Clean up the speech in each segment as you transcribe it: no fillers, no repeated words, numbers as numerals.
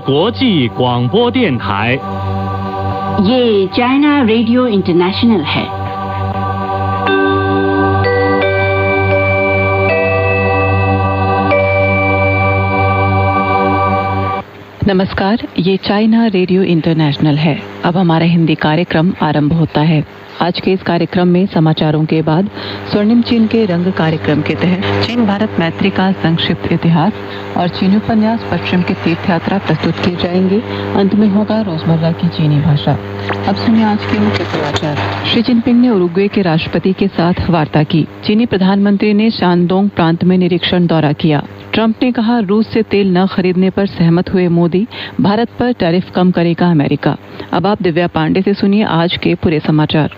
国际广播电台。ये China radio international है। नमस्कार, ये चाइना रेडियो इंटरनेशनल है। अब हमारा हिंदी कार्यक्रम आरंभ होता है। आज के इस कार्यक्रम में समाचारों के बाद स्वर्णिम चीन के रंग कार्यक्रम के तहत चीन भारत मैत्री का संक्षिप्त इतिहास और चीनी उपन्यास पश्चिम की तीर्थ यात्रा प्रस्तुत किए जाएंगे। अंत में होगा रोजमर्रा की चीनी भाषा। अब सुनिए आज के मुख्य समाचार। शी जिनपिंग ने उरुग्वे के राष्ट्रपति के साथ वार्ता की। चीनी प्रधानमंत्री ने शानडोंग प्रांत में निरीक्षण दौरा किया। ट्रंप ने कहा, रूस से तेल न खरीदने पर सहमत हुए मोदी, भारत पर टैरिफ कम करेगा अमेरिका। अब आप दिव्या पांडे से सुनिए आज के पूरे समाचार।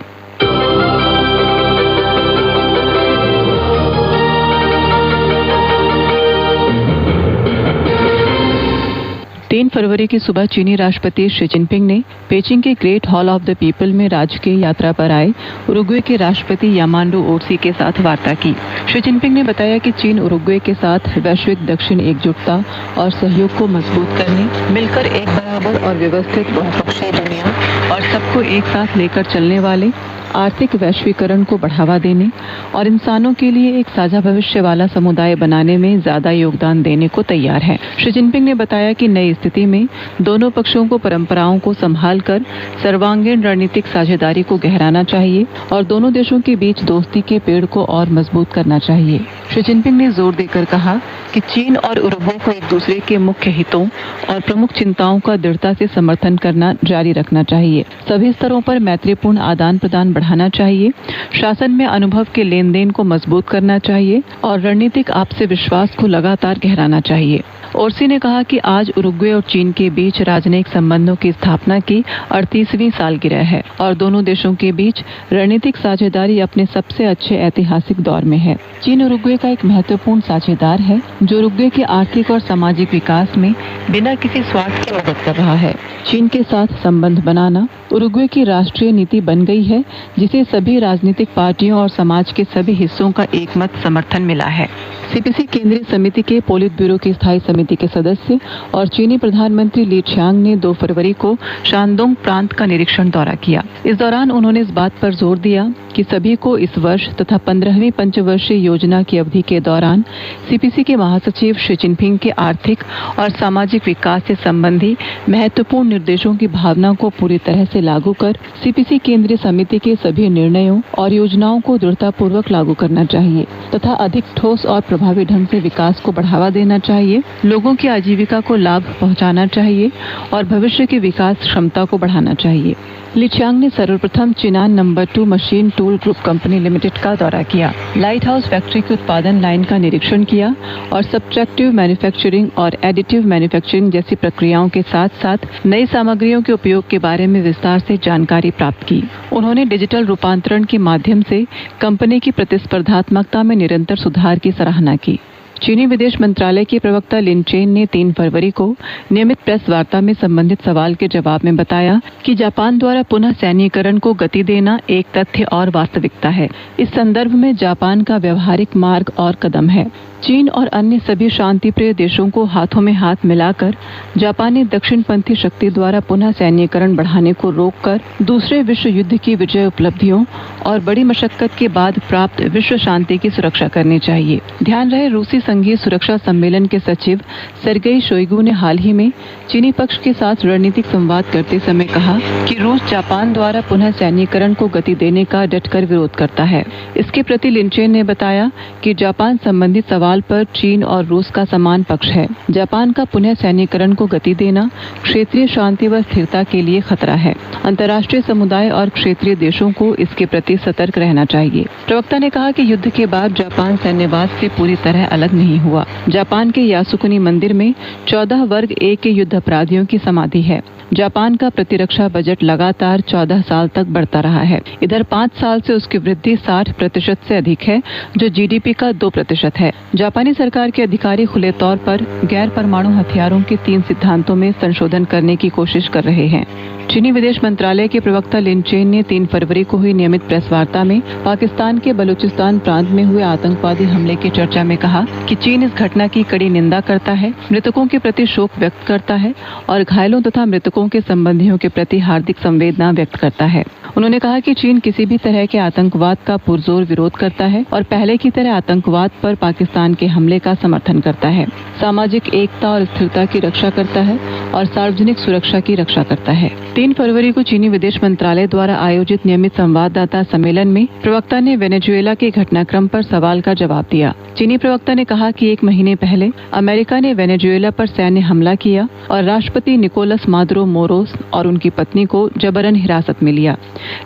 3 फरवरी की सुबह चीनी राष्ट्रपति शी जिनपिंग ने पेचिंग के great hall of the people में राजकीय यात्रा पर आए उरुग्वे के राष्ट्रपति यामांडो ओर्सी के साथ वार्ता की। शी जिनपिंग ने बताया कि चीन उरुग्वे के साथ वैश्विक दक्षिण एकजुटता और सहयोग को मजबूत करने, मिलकर एक बराबर और व्यवस्थित बहुपक्षीय दुनिया और सबको एक साथ लेकर चलने वाले आर्थिक वैश्वीकरण को बढ़ावा देने और इंसानों के लिए एक साझा भविष्य वाला समुदाय बनाने में ज्यादा योगदान देने को तैयार है। शी जिनपिंग ने बताया कि नई स्थिति में दोनों पक्षों को परंपराओं को संभाल कर सर्वांगीण रणनीतिक साझेदारी को गहराना चाहिए और दोनों देशों के बीच दोस्ती के पेड़ को और मजबूत करना चाहिए। शी जिनपिंग ने जोर देकर कहा कि चीन और उरुग्वे को एक दूसरे के मुख्य हितों और प्रमुख चिंताओं का दृढ़ता से समर्थन करना जारी रखना चाहिए। सभी स्तरों पर मैत्रीपूर्ण आदान प्रदान बढ़ाना चाहिए, शासन में अनुभव के लेन देन को मजबूत करना चाहिए और रणनीतिक आपसी विश्वास को लगातार गहराना चाहिए। ओर्सी ने कहा कि आज उरुग्वे और चीन के बीच राजनयिक संबंधों की स्थापना की 38वीं सालगिरह है और दोनों देशों के बीच रणनीतिक साझेदारी अपने सबसे अच्छे ऐतिहासिक दौर में है। चीन उरुग्वे का एक महत्वपूर्ण साझेदार है जो उरुग्वे के आर्थिक और सामाजिक विकास में बिना किसी स्वार्थ के मदद कर रहा है। चीन के साथ संबंध बनाना उरुग्वे की राष्ट्रीय नीति बन गई है, जिसे सभी राजनीतिक पार्टियों और समाज के सभी हिस्सों का एकमत समर्थन मिला है। सीपीसी केंद्रीय समिति के पोलित ब्यूरो की स्थायी समिति के सदस्य और चीनी प्रधानमंत्री ली छियांग ने 2 फरवरी को शानडोंग प्रांत का निरीक्षण दौरा किया। इस दौरान उन्होंने इस बात पर जोर दिया कि सभी को इस वर्ष तथा 15वीं पंचवर्षीय योजना की अवधि के दौरान सीपीसी के महासचिव शी जिनपिंग के आर्थिक और सामाजिक विकास से संबंधी महत्वपूर्ण निर्देशों की भावना को पूरी तरह से लागू कर सीपीसी केंद्रीय समिति के सभी निर्णयों और योजनाओं को दृढ़तापूर्वक लागू करना चाहिए तथा अधिक ठोस और प्रभावी ढंग से विकास को बढ़ावा देना चाहिए, लोगों की आजीविका को लाभ पहुंचाना चाहिए और भविष्य की विकास क्षमता को बढ़ाना चाहिए। ली छियांग ने सर्वप्रथम Jinan number 2 machine tool group company limited का दौरा किया, लाइट हाउस फैक्ट्री की उत्पादन लाइन का निरीक्षण किया और सब्ट्रैक्टिव मैन्युफैक्चरिंग और एडिटिव मैन्युफैक्चरिंग जैसी प्रक्रियाओं के साथ साथ नई सामग्रियों के उपयोग के बारे में विस्तार से जानकारी प्राप्त की। उन्होंने डिजिटल रूपांतरण के माध्यम से कंपनी की प्रतिस्पर्धात्मकता में निरंतर सुधार की सराहना की। चीनी विदेश मंत्रालय के प्रवक्ता लिन चेन ने 3 फरवरी को नियमित प्रेस वार्ता में संबंधित सवाल के जवाब में बताया कि जापान द्वारा पुनः सैन्यीकरण को गति देना एक तथ्य और वास्तविकता है। इस संदर्भ में जापान का व्यवहारिक मार्ग और कदम है। चीन और अन्य सभी शांतिप्रिय देशों को हाथों में हाथ मिलाकर जापानी दक्षिणपंथी शक्ति द्वारा पुनः सैन्यीकरण बढ़ाने को रोककर दूसरे विश्व युद्ध की विजय उपलब्धियों और बड़ी मशक्कत के बाद प्राप्त विश्व शांति की सुरक्षा करनी चाहिए। ध्यान रहे, रूसी संघीय सुरक्षा सम्मेलन के सचिव सेर्गेई शोइगु ने हाल ही में चीनी पक्ष के साथ रणनीतिक संवाद करते समय कहा कि रूस जापान द्वारा पुनः सैन्यीकरण को गति देने का डटकर विरोध करता है। इसके प्रति लिन चेन ने बताया कि जापान संबंधित सवाल पर चीन और रूस का समान पक्ष है। जापान का पुनः सैन्यीकरण को गति देना क्षेत्रीय शांति व स्थिरता के लिए खतरा है। अंतर्राष्ट्रीय समुदाय और क्षेत्रीय देशों को इसके प्रति सतर्क रहना चाहिए। प्रवक्ता ने कहा कि युद्ध के बाद जापान सैन्यवाद से पूरी तरह अलग नहीं हुआ। जापान के यासुकुनी मंदिर में 14 वर्ग A के युद्ध अपराधियों की समाधि है। जापान का प्रतिरक्षा बजट लगातार 14 साल तक बढ़ता रहा है। इधर 5 साल से उसकी वृद्धि 60% से अधिक है, जो जीडीपी का 2% है। जापानी सरकार के अधिकारी खुले तौर पर गैर परमाणु हथियारों के 3 सिद्धांतों में संशोधन करने की कोशिश कर रहे हैं। चीनी विदेश मंत्रालय के प्रवक्ता लिन चेन ने 3 फरवरी को हुई नियमित प्रेस वार्ता में पाकिस्तान के बलूचिस्तान प्रांत में हुए आतंकवादी हमले की चर्चा में कहा कि चीन इस घटना की कड़ी निंदा करता है, मृतकों के प्रति शोक व्यक्त करता है और घायलों तथा मृतकों के संबंधियों के प्रति हार्दिक संवेदना व्यक्त करता है। उन्होंने कहा कि चीन किसी भी तरह के आतंकवाद का पुरजोर विरोध करता है और पहले की तरह आतंकवाद पर पाकिस्तान के हमले का समर्थन करता है, सामाजिक एकता और स्थिरता की रक्षा करता है और सार्वजनिक सुरक्षा की रक्षा करता है। 3 फरवरी को चीनी विदेश मंत्रालय द्वारा आयोजित नियमित संवाददाता सम्मेलन में प्रवक्ता ने वेनेजुएला के घटनाक्रम पर सवाल का जवाब दिया। चीनी प्रवक्ता ने कहा कि 1 महीने पहले अमेरिका ने वेनेजुएला पर सैन्य हमला किया और राष्ट्रपति निकोलस मादुरो मोरोस और उनकी पत्नी को जबरन हिरासत में लिया।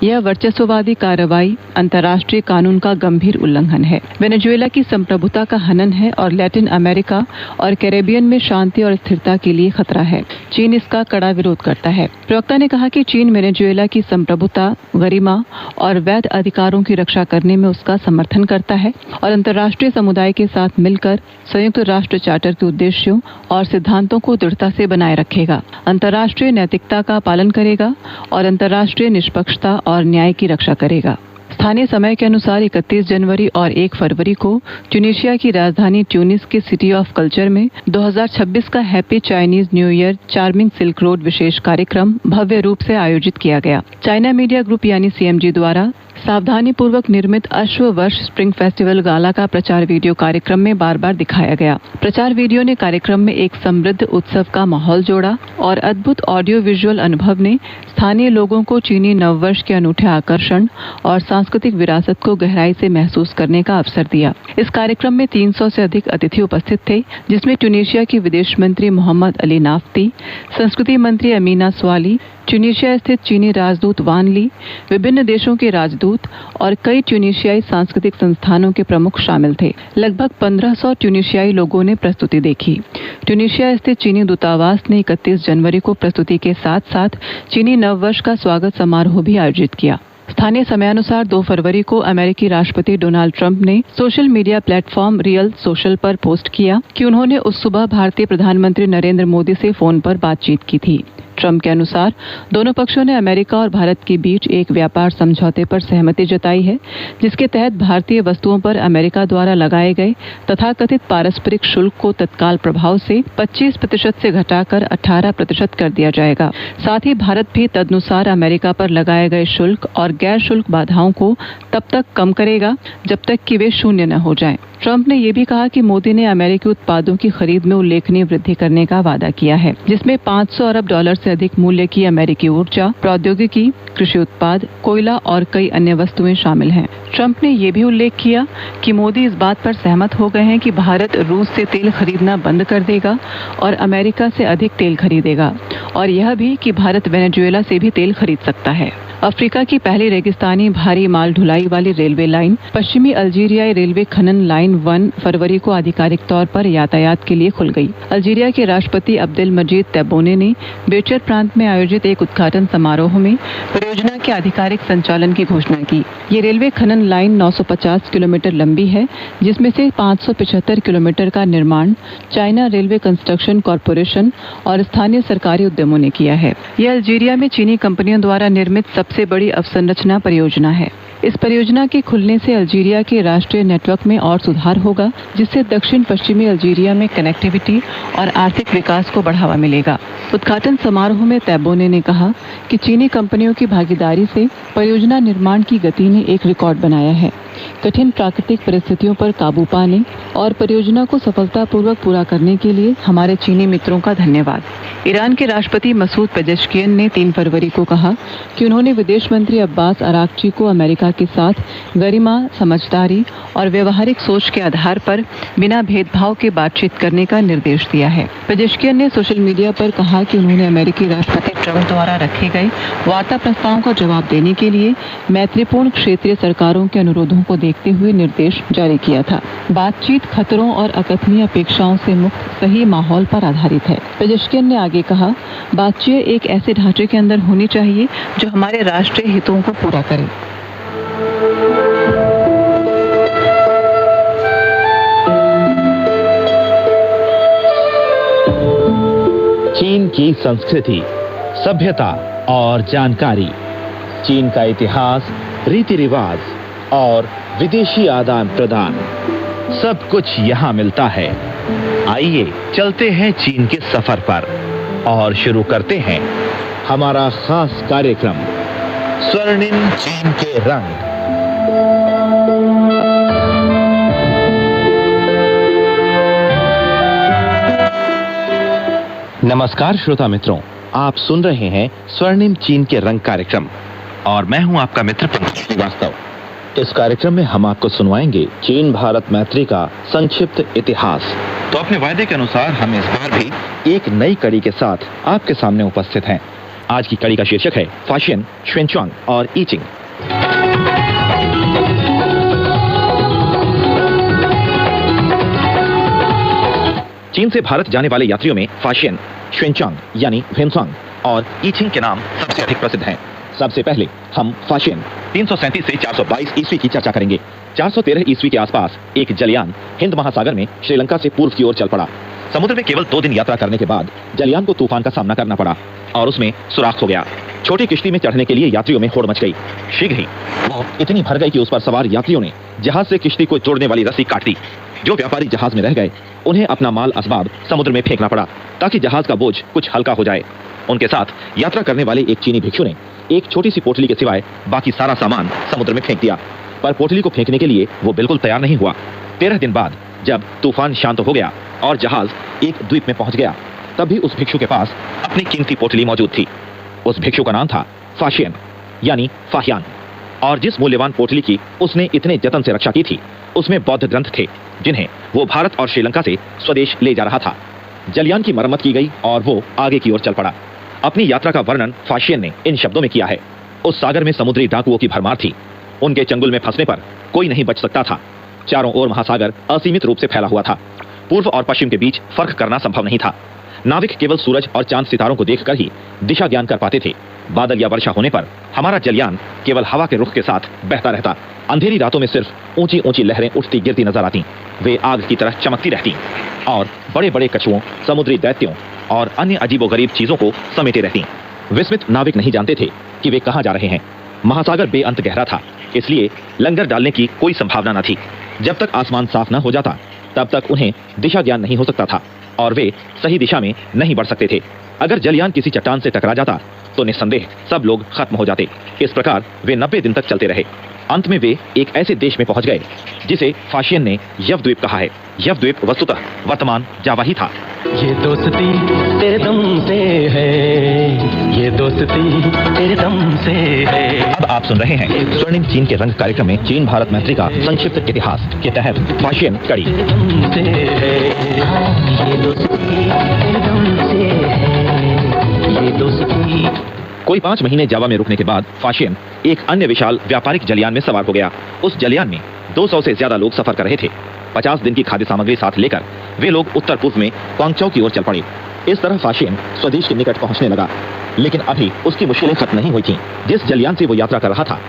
यह वर्चस्ववादी कार्रवाई अंतर्राष्ट्रीय कानून का गंभीर उल्लंघन है, वेनेजुएला की संप्रभुता का हनन है और लैटिन अमेरिका और कैरेबियन में शांति और स्थिरता के लिए खतरा है। चीन इसका कड़ा विरोध करता है। प्रवक्ता ने कहा कि चीन वेनेजुएला की संप्रभुता, गरिमा और वैध अधिकारों की रक्षा करने में उसका समर्थन करता है और अंतर्राष्ट्रीय समुदाय के साथ मिलकर संयुक्त राष्ट्र चार्टर के उद्देश्यों और सिद्धांतों को दृढ़ता से बनाए रखेगा, अंतर्राष्ट्रीय नैतिकता का पालन करेगा और अंतर्राष्ट्रीय निष्पक्षता और न्याय की रक्षा करेगा। स्थानीय समय के अनुसार 31 जनवरी और 1 फरवरी को ट्यूनीशिया की राजधानी ट्यूनिस के सिटी ऑफ कल्चर में 2026 का happy Chinese new year charming silk road विशेष कार्यक्रम भव्य रूप से आयोजित किया गया। चाइना मीडिया ग्रुप यानी CMG द्वारा सावधानी पूर्वक निर्मित अश्व वर्ष स्प्रिंग फेस्टिवल गाला का प्रचार वीडियो कार्यक्रम में बार बार दिखाया गया। प्रचार वीडियो ने कार्यक्रम में एक समृद्ध उत्सव का माहौल जोड़ा और अद्भुत ऑडियो विजुअल अनुभव ने स्थानीय लोगों को चीनी नववर्ष के अनूठे आकर्षण और सांस्कृतिक विरासत को गहराई से महसूस करने का अवसर दिया। इस कार्यक्रम में 300 से अधिक अतिथि उपस्थित थे, जिसमें ट्यूनीशिया की विदेश मंत्री मोहम्मद अली नाफ्ती, संस्कृति मंत्री अमीना स्वाली, ट्यूनीशिया स्थित चीनी राजदूत वान ली, विभिन्न देशों के राजदूत और कई ट्यूनीशियाई सांस्कृतिक संस्थानों के प्रमुख शामिल थे। लगभग 1500 ट्यूनीशियाई लोगों ने प्रस्तुति देखी। ट्यूनीशिया स्थित चीनी दूतावास ने 31 जनवरी को प्रस्तुति के साथ साथ चीनी नववर्ष का स्वागत समारोह भी आयोजित किया। स्थानीय समयानुसार 2 फरवरी को अमेरिकी राष्ट्रपति डोनाल्ड ट्रंप ने social media platform real social पर पोस्ट किया कि उन्होंने उस सुबह भारतीय प्रधानमंत्री नरेंद्र मोदी से फोन पर बातचीत की थी। ट्रंप के अनुसार दोनों पक्षों ने अमेरिका और भारत के बीच एक व्यापार समझौते पर सहमति जताई है, जिसके तहत भारतीय वस्तुओं पर अमेरिका द्वारा लगाए गए तथाकथित पारस्परिक शुल्क को तत्काल प्रभाव से 25% से घटाकर 18% कर दिया जाएगा। साथ ही भारत भी तदनुसार अमेरिका पर लगाए गए शुल्क और गैर शुल्क बाधाओं को तब तक कम करेगा जब तक कि वे शून्य न हो जाएं। ट्रंप ने यह भी कहा कि मोदी ने अमेरिकी उत्पादों की खरीद में उल्लेखनीय वृद्धि करने का वादा किया है, जिसमें $500 अरब से अधिक मूल्य की अमेरिकी ऊर्जा, प्रौद्योगिकी, कृषि उत्पाद, कोयला और कई अन्य वस्तुएं शामिल हैं। ट्रंप ने यह भी उल्लेख किया कि मोदी इस बात पर सहमत हो गए हैं कि भारत रूस से तेल खरीदना बंद कर देगा और अमेरिका से अधिक तेल खरीदेगा, और यह भी कि भारत वेनेजुएला से भी तेल खरीद सकता है। अफ्रीका की पहली रेगिस्तानी भारी माल ढुलाई वाली रेलवे लाइन पश्चिमी अल्जीरियाई रेलवे खनन लाइन 1 फरवरी को आधिकारिक तौर पर यातायात के लिए खुल गई। अल्जीरिया के राष्ट्रपति अब्देल मजीद तेब्बोने ने बेचर प्रांत में आयोजित एक उद्घाटन समारोह में परियोजना के आधिकारिक संचालन की घोषणा की। ये रेलवे खनन लाइन 950 किलोमीटर लंबी है, जिसमें से 575 किलोमीटर का निर्माण चाइना रेलवे कंस्ट्रक्शन कॉरपोरेशन और स्थानीय सरकारी उद्यमों ने किया है। यह अल्जीरिया में चीनी कंपनियों द्वारा निर्मित सबसे बड़ी अवसंरचना परियोजना है। इस परियोजना के खुलने से अल्जीरिया के राष्ट्रीय नेटवर्क में और सुधार होगा, जिससे दक्षिण पश्चिमी अल्जीरिया में कनेक्टिविटी और आर्थिक विकास को बढ़ावा मिलेगा। उद्घाटन समारोह में तेब्बोने ने कहा कि चीनी कंपनियों की भागीदारी से परियोजना निर्माण की गति ने एक रिकॉर्ड बनाया है। कठिन प्राकृतिक परिस्थितियों पर काबू पाने और परियोजना को सफलतापूर्वक पूरा करने के लिए हमारे चीनी मित्रों का धन्यवाद। ईरान के राष्ट्रपति मसूद पेजेश्कियन ने 3 फरवरी को कहा कि उन्होंने विदेश मंत्री अब्बास अराक्ची को अमेरिका के साथ गरिमा, समझदारी और व्यवहारिक सोच के आधार पर बिना भेदभाव के बातचीत करने का निर्देश दिया है। पेजेश्कियन ने सोशल मीडिया पर कहा कि उन्होंने अमेरिकी राष्ट्रपति ट्रंप द्वारा रखे गए वार्ता प्रस्तावों का जवाब देने के लिए मैत्रीपूर्ण क्षेत्रीय सरकारों के अनुरोधों को देखते हुए निर्देश जारी किया था। बातचीत खतरों और अकथनीय अपेक्षाओं से मुक्त सही माहौल पर आधारित है। पेजेश्कियन ने आगे कहा, बातचीत एक ऐसे ढांचे के अंदर होनी चाहिए जो हमारे राष्ट्रीय हितों को पूरा करे। चीन की संस्कृति, सभ्यता और जानकारी, चीन का इतिहास, रीति रिवाज और विदेशी आदान प्रदान, सब कुछ यहाँ मिलता है। आइए चलते हैं चीन के सफर पर और शुरू करते हैं हमारा खास कार्यक्रम स्वर्णिम चीन के रंग। नमस्कार श्रोता मित्रों, आप सुन रहे हैं स्वर्णिम चीन के रंग कार्यक्रम और मैं हूं आपका मित्र पंकज श्रीवास्तव। इस कार्यक्रम में हम आपको सुनवाएंगे चीन भारत मैत्री का संक्षिप्त इतिहास। तो अपने वायदे के अनुसार हम इस बार भी एक नई कड़ी के साथ आपके सामने उपस्थित हैं। आज की कड़ी का शीर्षक है फाशियन, श्वेनचुआंग और ईचिंग। चीन से भारत जाने वाले यात्रियों में फाशियन, श्वेनचुआंग यानी ह्वेनसांग और ईचिंग के नाम सबसे अधिक प्रसिद्ध हैं। सबसे पहले हम फाशियन 337 से 422 ईस्वी की चर्चा करेंगे। 413 ईस्वी के आसपास एक जलयान हिंद महासागर में श्रीलंका से पूर्व की ओर चल पड़ा। समुद्र में केवल 2 दिन यात्रा करने के बाद जलयान को तूफान का सामना करना पड़ा और उसमें सुराख हो गया। छोटी किश्ती में चढ़ने के लिए यात्रियों में होड़ मच गई। शीघ्र ही वो इतनी भर गई कि उस पर सवार यात्रियों ने जहाज से किश्ती को जोड़ने वाली रस्सी काट दी। जो व्यापारी जहाज में रह गए उन्हें अपना माल असबाब समुद्र में फेंकना पड़ा ताकि जहाज का बोझ कुछ हल्का हो जाए। उनके साथ यात्रा करने वाले एक चीनी भिक्षु ने एक छोटी सी पोटली के सिवाय बाकी सारा सामान समुद्र में फेंक दिया, पर पोटली को फेंकने के लिए वो बिल्कुल तैयार नहीं हुआ। 13 दिन बाद जब तूफान शांत हो गया और जहाज एक द्वीप में पहुंच गया, तब भी उस भिक्षु के पास अपनी कीमती पोटली मौजूद थी। उस भिक्षु का नाम था फाशियन यानी फाहियान, और जिस मूल्यवान पोटली की उसने इतने जतन से रक्षा की थी उसमें बौद्ध ग्रंथ थे जिन्हें वो भारत और श्रीलंका से स्वदेश ले जा रहा था। जलयान की मरम्मत की गई और वो आगे की ओर चल पड़ा। अपनी यात्रा का वर्णन फाशियन ने इन शब्दों में किया है। उस सागर में समुद्री डाकुओं की भरमार थी। उनके चंगुल में फंसने पर कोई नहीं बच सकता था। चारों ओर महासागर असीमित रूप से फैला हुआ था। पूर्व और पश्चिम के बीच फर्क करना संभव नहीं था। नाविक केवल सूरज और चांद सितारों को देखकर ही दिशा ज्ञान कर पाते थे। बादल या वर्षा होने पर हमारा जलयान केवल हवा के रुख के साथ बहता रहता। अंधेरी रातों में सिर्फ ऊंची ऊंची लहरें उठती गिरती नजर आती। वे आग की तरह चमकती रहती और बड़े बड़े कछुओं, समुद्री दैत्यों और अन्य अजीबोगरीब चीजों को समेटे रहती। विस्मित नाविक नहीं जानते थे कि वे कहां जा रहे हैं। महासागर बेअंत गहरा था, इसलिए लंगर डालने की कोई संभावना न थी। जब तक आसमान साफ न हो जाता तब तक उन्हें दिशा ज्ञान नहीं हो सकता था और वे सही दिशा में नहीं बढ़ सकते थे। अगर जलयान किसी चट्टान से टकरा जाता तो निस्संदेह सब लोग खत्म हो जाते। इस प्रकार वे 90 दिन तक चलते रहे। अंत में वे एक ऐसे देश में पहुंच गए जिसे फाशियन ने यवद्वीप कहा है। यवद्वीप वस्तुतः वर्तमान जावा ही था। ये दोस्ती तेरे दम से है, ये दोस्ती तेरे दम से है। अब आप सुन रहे हैं स्वर्णिम चीन के रंग कार्यक्रम में चीन भारत मैत्री का संक्षिप्त इतिहास के तहत फाशियन कड़ी। तेरे दम से है, ये दोस्ती तेरे दम से है, ये दोस्ती। कोई 5 महीने जावा में रुकने के बाद फाशियन एक अन्य विशाल व्यापारिक जलयान में सवार हो गया। उस जलयान में 200 से ज्यादा लोग सफर कर रहे थे। 50 दिन की खाद्य सामग्री साथ लेकर वे लोग उत्तर पूर्व में क्वांगचौ की ओर चल पड़े। इस तरह फाशियन स्वदेश के निकट पहुंचने लगा, लेकिन अभी उसकी मुश्किलें खत्म नहीं हुई थीं। जिस जलयान से वो यात्रा कर रहा था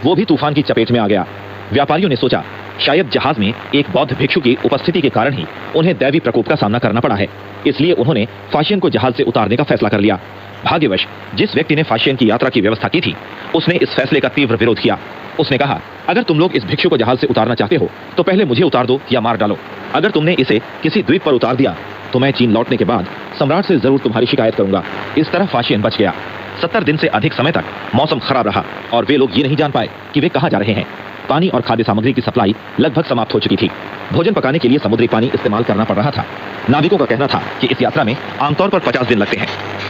वो भी तूफान की चपेट में आ गया। व्यापारियों ने सोचा शायद जहाज में एक बौद्ध भिक्षु की उपस्थिति के कारण ही उन्हें दैवी प्रकोप का सामना करना पड़ा है, इसलिए उन्होंने फाशियन को जहाज से उतारने का फैसला कर लिया। भाग्यवश जिस व्यक्ति ने फाशियन की यात्रा की व्यवस्था की थी उसने इस फैसले का तीव्र विरोध किया। उसने कहा, अगर तुम लोग इस भिक्षु को जहाज से उतारना चाहते हो तो पहले मुझे उतार दो या मार डालो। अगर तुमने इसे किसी द्वीप पर उतार दिया तो मैं चीन लौटने के बाद सम्राट से जरूर तुम्हारी शिकायत करूंगा। इस तरह फाशियन बच गया। 70 दिन से अधिक समय तक मौसम खराब रहा और वे लोग ये नहीं जान पाए कि वे कहां जा रहे हैं। पानी और खाद्य सामग्री की सप्लाई लगभग समाप्त हो चुकी थी। भोजन पकाने के लिए समुद्री पानी इस्तेमाल करना पड़ रहा था। नाविकों का कहना था कि इस यात्रा में आमतौर पर 50 दिन लगते हैं,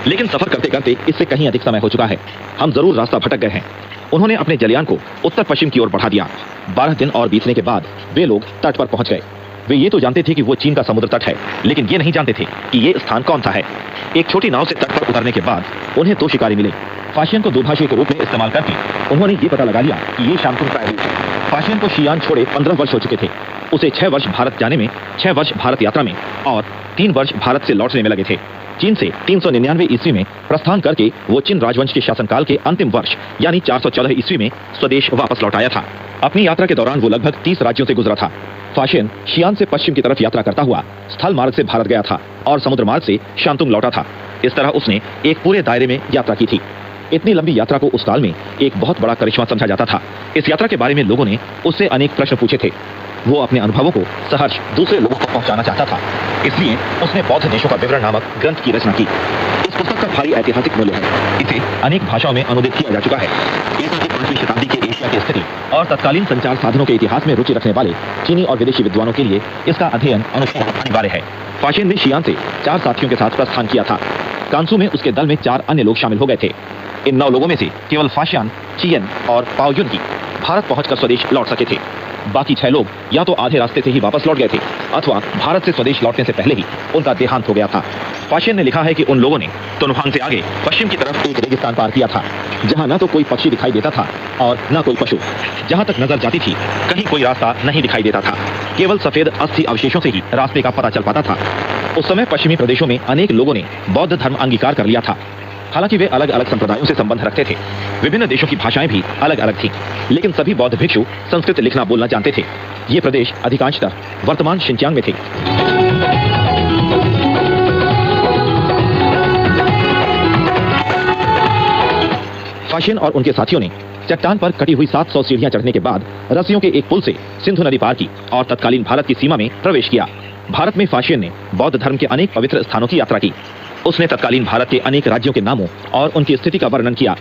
लेकिन सफर करते करते इससे कहीं अधिक समय हो चुका है। हम जरूर रास्ता भटक गए हैं। उन्होंने अपने जलयान को उत्तर पश्चिम की ओर बढ़ा दिया। 12 दिन और बीतने के बाद वे लोग तट पर पहुंच गए। वे ये तो जानते थे कि वो चीन का समुद्र तट है, लेकिन ये नहीं जानते थे कि ये स्थान कौन सा है। एक छोटी नाव से तट पर उतरने के बाद उन्हें 2 शिकारी मिले। फाशियन को दूरभाषी के रूप में इस्तेमाल करके उन्होंने ये पता लगा लिया कि ये शांतुंग प्रायद्वीप है। फाशियन को शियान छोड़े 15 वर्ष हो चुके थे। उसे 6 वर्ष भारत जाने में, 6 वर्ष भारत यात्रा में और 3 वर्ष भारत से लौटने में लगे थे। चीन से 399 ईस्वी में प्रस्थान करके वो चिन राजवंश के शासनकाल के अंतिम वर्ष यानी 414 ईस्वी में स्वदेश वापस लौट आया था। अपनी यात्रा के दौरान वो लगभग 30 राज्यों से गुजरा था। फाशियन शियान से पश्चिम की तरफ यात्रा करता हुआ स्थल मार्ग से भारत गया था और समुद्र मार्ग से शांतुंग लौटा था। इस तरह उसने एक पूरे दायरे में यात्रा की थी। इतनी लंबी यात्रा को उस काल में एक बहुत बड़ा करिश्मा समझा जाता था। इस यात्रा के बारे में लोगों ने उससे अनेक प्रश्न पूछे थे। वो अपने अनुभवों को सहर्ष दूसरे लोगों तक पहुंचाना चाहता था, इसलिए उसने बौद्ध देशों का विवरण नामक ग्रंथ की रचना की। इस पुस्तक का भारी ऐतिहासिक मूल्य है। इसे अनेक भाषाओं में अनुदित किया जा चुका है। ईसा की 5वीं शताब्दी के एशिया की स्थिति और तत्कालीन संचार साधनों के इतिहास में रुचि रखने वाले चीनी और विदेशी विद्वानों के लिए इसका अध्ययन अनुष्ठान अनिवार्य है। फाशेन ने शियान से 4 साथियों के साथ प्रस्थान किया था। कांसू में उसके दल में 4 अन्य लोग शामिल हो गए थे। इन 9 लोगों में से केवल फाशियान, चियन और पाओयुन ही भारत पहुंचकर स्वदेश लौट सके थे। बाकी 6 लोग या तो आधे रास्ते से ही वापस लौट गए थे अथवा भारत से स्वदेश लौटने से पहले ही उनका देहांत हो गया था। फाशियन ने लिखा है कि उन लोगों ने तुनहुआंग से आगे पश्चिम की तरफ एक रेगिस्तान पार किया था, जहां न तो कोई पक्षी दिखाई देता था और न कोई पशु। जहां तक नजर जाती थी कहीं कोई रास्ता नहीं दिखाई देता था। केवल सफेद अस्थि अवशेषों से ही रास्ते का पता चल पाता था। उस समय पश्चिमी प्रदेशों में अनेक लोगों ने बौद्ध धर्म अंगीकार कर लिया था। हालांकि वे अलग अलग संप्रदायों से संबंध रखते थे। विभिन्न देशों की भाषाएं भी अलग अलग थीं, लेकिन सभी बौद्ध भिक्षु संस्कृत लिखना बोलना जानते थे। ये प्रदेश अधिकांशतः वर्तमान शिनचांग में थे। फाशियन और उनके साथियों ने चट्टान पर कटी हुई 700 सीढ़ियां चढ़ने के बाद रस्सियों के एक पुल से सिंधु नदी पार की और तत्कालीन भारत की सीमा में प्रवेश किया। भारत में फाशियन ने बौद्ध धर्म के अनेक पवित्र स्थानों की यात्रा की। उसने तत्कालीन भारत के अनेक राज्यों के नामों और उनकी स्थिति का वर्णन किया,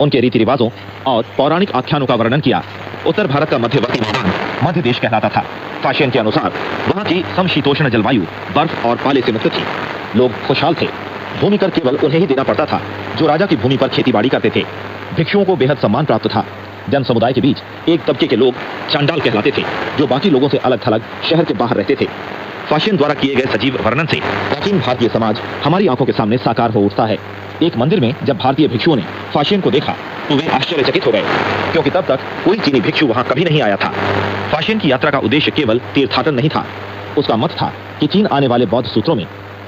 उनके रीति रिवाजों और पौराणिक आख्यानों का वर्णन किया। उत्तर भारत का मध्यवर्ती मैदान मध्य देश कहलाता था। फाशियन के अनुसार वहां की समशीतोष्ण जलवायु बर्फ और पाले से मुक्त थी। लोग खुशहाल थे। भूमि कर केवल उन्हें ही देना पड़ता था जो राजा की भूमि पर खेतीबाड़ी करते थे। भिक्षुओं को बेहद सम्मान प्राप्त था। जन समुदाय के बीच एक तबके के लोग चांडाल कहलाते थे, जो बाकी लोगों से अलग थलग शहर के बाहर रहते थे। फाशियन द्वारा किए गए सजीव वर्णन से प्राचीन भारतीय समाज हमारी आंखों के सामने साकार हो उठता है। एक मंदिर में जब भारतीय भिक्षुओं ने फाशियन को देखा तो वे आश्चर्यचकित हो गए, क्योंकि तब तक कोई चीनी भिक्षु वहां कभी नहीं आया था। फाशियन की यात्रा का उद्देश्य केवल तीर्थाटन नहीं था। उसका मत था कि चीन आने वाले बौद्ध सूत्रों में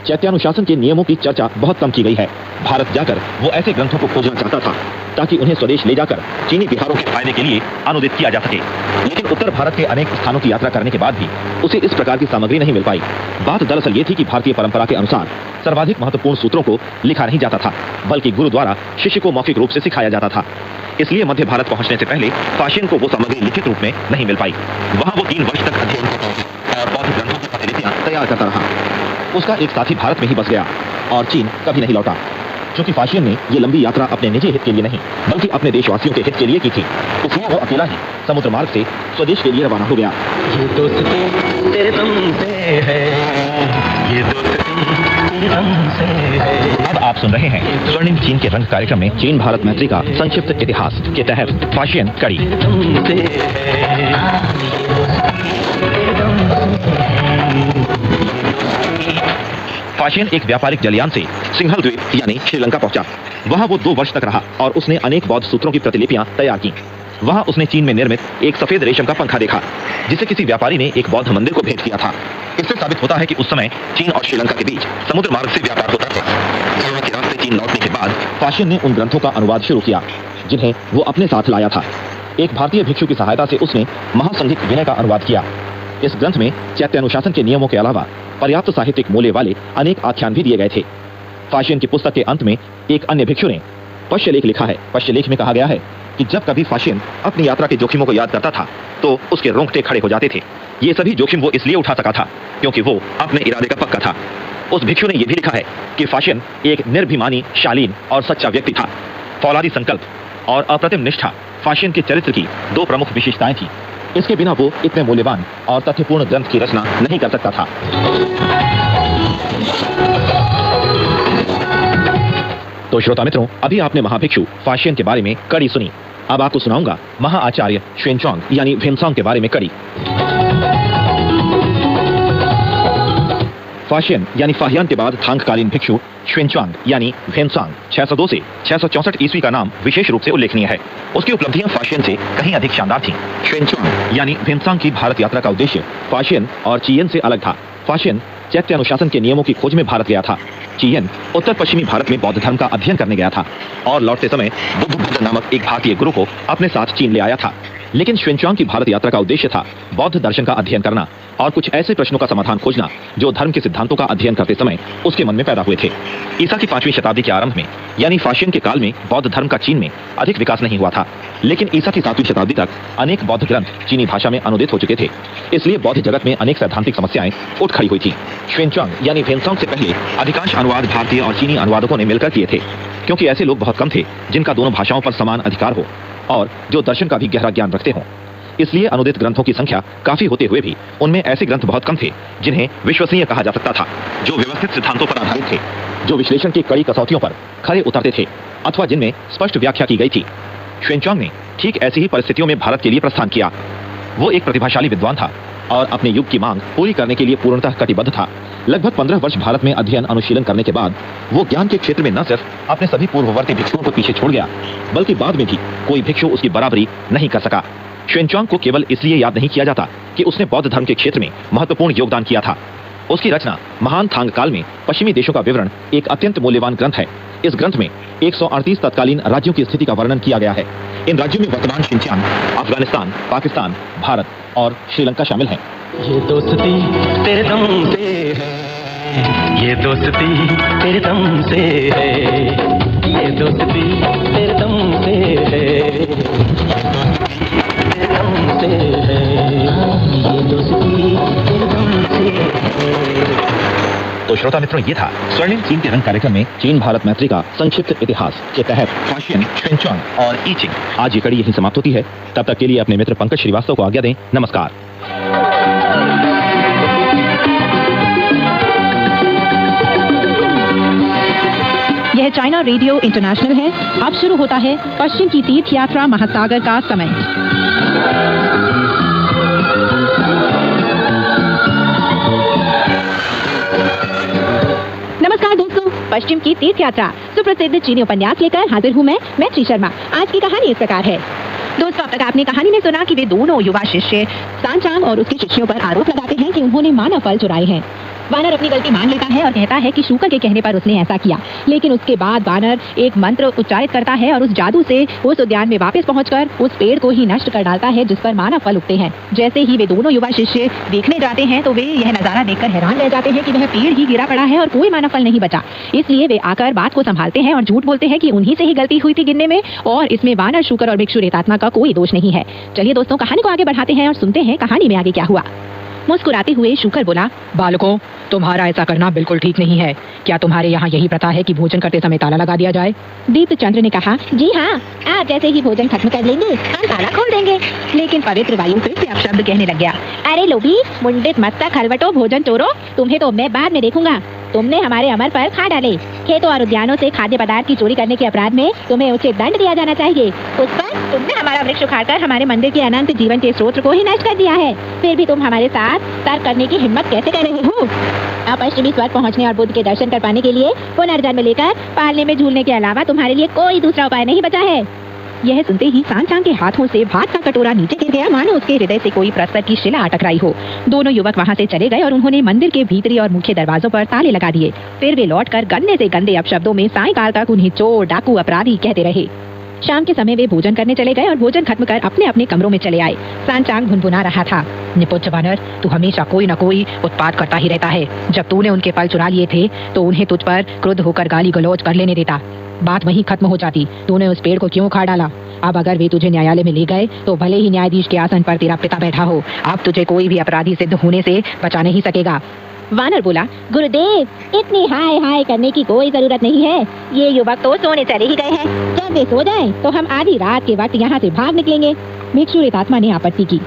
चैत्यानुशासन के नियमों की चर्चा बहुत कम की गई है। भारत जाकर वो ऐसे ग्रंथों को खोजना चाहता था ताकि उन्हें स्वदेश ले जाकर चीनी बिहारों के फायदे के लिए अनुदित किया जा सके। लेकिन उत्तर भारत के अनेक स्थानों की यात्रा करने के बाद भी उसे इस प्रकार की सामग्री नहीं मिल पाई। बात दरअसल ये थी कि भारतीय परंपरा के अनुसार सर्वाधिक महत्वपूर्ण सूत्रों को लिखा नहीं जाता था, बल्कि गुरु द्वारा शिष्य को मौखिक रूप से सिखाया जाता था। इसलिए मध्य भारत पहुंचने से पहले फाशियन को वो सामग्री लिखित रूप में नहीं मिल पाई। वहां वो 3 वर्ष तक अध्ययन करता रहा और बौद्ध ग्रंथों की प्रतिलिपियां तैयार करता रहा। उसका एक साथी भारत में ही बस गया और चीन कभी नहीं लौटा। क्योंकि फाशियन ने ये लंबी यात्रा अपने निजी हित के लिए नहीं, बल्कि अपने देशवासियों के हित के लिए की थी, इसलिए वो अकेला ही समुद्र मार्ग से स्वदेश के लिए रवाना हो गया। ये दोस्ती तेरे दम से है, ये दोस्ती तेरे दम से है। अब आप सुन रहे हैं स्वर्णिम चीन के रंग कार्यक्रम में चीन भारत मैत्री का संक्षिप्त इतिहास के तहत फाशियन कड़ी। फाशियन एक व्यापारिक जलयान से सिंहल द्वीप यानी श्रीलंका पहुंचा। वहां वो 2 वर्ष तक रहा और उसने अनेक बौद्ध सूत्रों की प्रतिलिपियां तैयार की। वहां उसने चीन में निर्मित एक सफेद रेशम का पंखा देखा, जिसे किसी व्यापारी ने एक बौद्ध मंदिर को भेंट किया था। इससे साबित होता है कि उस समय चीन और श्रीलंका के बीच समुद्र मार्ग से व्यापार होता था। समुद्र के रास्ते चीन लौटने के बाद फाशियन ने उन ग्रंथों का अनुवाद शुरू किया, जिन्हें वो अपने साथ लाया था। एक भारतीय भिक्षु की सहायता से उसने महासंघिक विनय का अनुवाद किया। इस ग्रंथ में चैत्यानुशासन के नियमों के अलावा पर्याप्त साहित्यिक मूल्य वाले अनेक आख्यान भी दिए गए थे। फाशियन की पुस्तक के अंत में एक अन्य भिक्षु ने पश्यलेख लिखा है। पश्यलेख में कहा गया है कि जब कभी फाशियन अपनी यात्रा के जोखिमों को याद करता था तो उसके रोंगटे खड़े हो जाते थे। ये सभी जोखिम वो इसलिए उठा सका था क्योंकि वो अपने इरादे का पक्का था। उस भिक्षु ने यह भी लिखा है कि फाशियन एक निर्भिमानी, शालीन और सच्चा व्यक्ति था। फौलादी संकल्प और अप्रतिम निष्ठा फाशियन के चरित्र की 2 प्रमुख विशेषताएं थी। इसके बिना वो इतने मूल्यवान और तथ्यपूर्ण ग्रंथ की रचना नहीं कर सकता था। तो श्रोता मित्रों, अभी आपने महाभिक्षु फाशियन के बारे में कड़ी सुनी। अब आपको सुनाऊंगा महाआचार्य श्वेनचांग यानी भेनसांग के बारे में कड़ी। फाशियन यानी फाहियान के बाद थांगकालीन भिक्षु श्वेनचांग यानी भेनसांग 602 से 664 ईस्वी का नाम विशेष रूप से उल्लेखनीय है। उसकी उपलब्धियां फाशियन से कहीं अधिक शानदार थीं। श्वेनचांग यानी भेनसांग की भारत यात्रा का उद्देश्य फाशियन और चियन से अलग था। फाशियन चैत्यानुशासन के नियमों की खोज में भारत गया था। चियन उत्तर पश्चिमी भारत में बौद्ध धर्म का अध्ययन करने गया था और लौटते समय बुद्ध नामक एक भारतीय गुरु को अपने साथ चीन ले आया था। लेकिन श्वेनचांग की भारत यात्रा का उद्देश्य था बौद्ध दर्शन का अध्ययन करना और कुछ ऐसे प्रश्नों का समाधान खोजना जो धर्म के सिद्धांतों का अध्ययन करते समय उसके मन में पैदा हुए थे। ईसा की 5वीं शताब्दी के आरंभ में यानी फाशियन के काल में बौद्ध धर्म का चीन में अधिक विकास नहीं हुआ था, लेकिन ईसा की 7वीं शताब्दी तक अनेक बौद्ध ग्रंथ चीनी भाषा में अनुदित हो चुके थे। इसलिए बौद्ध जगत में अनेक सैद्धांतिक समस्याएं उठ खड़ी हुई थी। श्वेनचांग यानी भेनसांग से पहले अधिकांश अनुवाद भारतीय और चीनी अनुवादकों ने मिलकर किए थे, क्योंकि ऐसे लोग बहुत कम थे जिनका दोनों भाषाओं पर समान अधिकार हो और जो दर्शन का भी गहरा ज्ञान रखते हों। इसलिए अनुदित ग्रंथों की संख्या काफी होते हुए भी उनमें ऐसे ग्रंथ बहुत कम थे जिन्हें विश्वसनीय कहा जा सकता था, जो व्यवस्थित सिद्धांतों पर आधारित थे, जो विश्लेषण की कड़ी कसौटियों पर खरे उतरते थे अथवा जिनमें स्पष्ट व्याख्या की गई थी। श्वेनचांग ने ठीक ऐसी ही परिस्थितियों में भारत के लिए प्रस्थान किया। वो एक प्रतिभाशाली विद्वान था और अपने युग की मांग पूरी करने के लिए पूर्णतः कटिबद्ध था। लगभग 15 वर्ष भारत में अध्ययन अनुशीलन करने के बाद वो ज्ञान के क्षेत्र में न सिर्फ अपने सभी पूर्ववर्ती भिक्षुओं को पीछे छोड़ गया, बल्कि बाद में भी कोई भिक्षु उसकी बराबरी नहीं कर सका। श्वेनचांग को केवल इसलिए याद नहीं किया जाता कि उसने बौद्ध धर्म के क्षेत्र में महत्वपूर्ण योगदान किया था। उसकी रचना महान थांग काल में पश्चिमी देशों का विवरण एक अत्यंत मूल्यवान ग्रंथ है। इस ग्रंथ में 138 तत्कालीन राज्यों की स्थिति का वर्णन किया गया है। इन राज्यों में वर्तमान शिनचांग, अफगानिस्तान, पाकिस्तान, भारत और श्रीलंका शामिल हैं। ये दोस्ती तेरे दम से है, ये दोस्ती तेरे दम से है, ये दोस्ती तेरे दम से है, तेरे दम से है, ये दोस्ती तेरे दम से है। तो श्रोता मित्रों, ये था स्वर्णिम चीन के रंग कार्यक्रम में चीन भारत मैत्री का संक्षिप्त इतिहास के तहत फाशियन, श्वेनचांग और ईचिंग। आज ये कड़ी यहीं समाप्त होती है। तब तक के लिए अपने मित्र पंकज श्रीवास्तव को आज्ञा दें। नमस्कार। यह चाइना रेडियो इंटरनेशनल है। अब शुरू होता है पश्चिम की तीर्थ यात्रा महासागर का समय। नमस्कार दोस्तों, पश्चिम की तीर्थ यात्रा सुप्रसिद्ध चीनी उपन्यास लेकर हाजिर हूँ मैं श्री शर्मा। आज की कहानी इस प्रकार है। दोस्तों, अब तक आपने कहानी में सुना कि वे दोनों युवा शिष्य सांचांग और उसके शिष्यों पर आरोप लगाते हैं कि उन्होंने मानव फल चुराए हैं। वानर अपनी गलती मान लेता है और कहता है कि शूकर के कहने पर उसने ऐसा किया, लेकिन उसके बाद वानर एक मंत्र उच्चारित करता है और उस जादू से उस उद्यान में वापस पहुंचकर उस पेड़ को ही नष्ट कर डालता है जिस पर मानव फल उगते हैं। जैसे ही वे दोनों युवा शिष्य देखने जाते हैं तो वे यह नजारा देखकर हैरान रह जाते हैं कि वह पेड़ ही गिरा पड़ा है और कोई मानव फल नहीं बचा। इसलिए वे आकर बात को संभालते हैं और झूठ बोलते हैं कि उन्हीं से ही गलती हुई थी गिनने में और इसमें वानर, शूकर और भिक्षु रेतात्मा का कोई दोष नहीं है। चलिए दोस्तों, कहानी को आगे बढ़ाते हैं और सुनते हैं कहानी में आगे क्या हुआ। मुस्कुराते हुए शूकर बोला, बालकों, तुम्हारा ऐसा करना बिल्कुल ठीक नहीं है। क्या तुम्हारे यहाँ यही प्रथा है कि भोजन करते समय ताला लगा दिया जाए? दीप्त चंद्र ने कहा, जी हाँ, आप जैसे ही भोजन खत्म कर लेंगे हम ताला खोल देंगे। लेकिन पवित्र वायु फिर से अपशब्द कहने लग गया, अरे लोभी, मुंडित मस्तक हलवटो, भोजन चोरो, तुम्हें तो मैं बाद में देखूंगा। तुमने हमारे अमर पर खा डाले। खेतों और उद्यानों से खाद्य पदार्थ की चोरी करने के अपराध में तुम्हें उचित दंड दिया जाना चाहिए। उस पर तुमने हमारा वृक्ष उखाड़कर हमारे मंदिर के अनंत जीवन के स्रोत को ही नष्ट कर दिया है। फिर भी तुम हमारे साथ तर्क करने की हिम्मत कैसे कर रहे हो? आप पश्चिमी स्वर्ग पहुंचने और बुद्ध के दर्शन कर पाने के लिए पुनर्जन्म लेकर पालने में झूलने के अलावा तुम्हारे लिए कोई दूसरा उपाय नहीं बचा है। यह सुनते ही सांचांग के हाथों से भात का कटोरा नीचे गिर गया, मानो उसके हृदय से कोई प्रस्तर की शिला अटक रही हो। दोनों युवक वहां से चले गए और उन्होंने मंदिर के भीतरी और मुख्य दरवाजों पर ताले लगा दिए। फिर वे लौटकर गंदे से गंदे अपशब्दों में सायंकाल तक उन्हें चोर, डाकू, अपराधी कहते रहे। शाम के समय वे भोजन करने चले गए और भोजन खत्म कर अपने अपने कमरों में चले आए। सांचांग भुनभुना रहा था, निपुच्छ वानर, तू हमेशा कोई न कोई उत्पात करता ही रहता है। जब तूने उनके फल चुरा लिए थे तो उन्हें तुझ पर क्रुद्ध होकर गाली गलौज कर लेने देता, बात वहीं खत्म हो जाती। तूने उस पेड़ को क्यों उखाड़ डाला? अब अगर वे तुझे न्यायालय में ले गए तो भले ही न्यायाधीश के आसन पर तेरा पिता बैठा हो, अब तुझे कोई भी अपराधी सिद्ध होने से बचा नहीं सकेगा। वानर बोला, गुरुदेव, इतनी हाय हाय करने की कोई जरूरत नहीं है। ये युवक तो सोने चले ही गए हैं। जब वे सो जाएं तो हम आधी रात के वक्त यहाँ से भाग निकलेंगे। भिक्षु रेतात्मा ने आपत्ति की,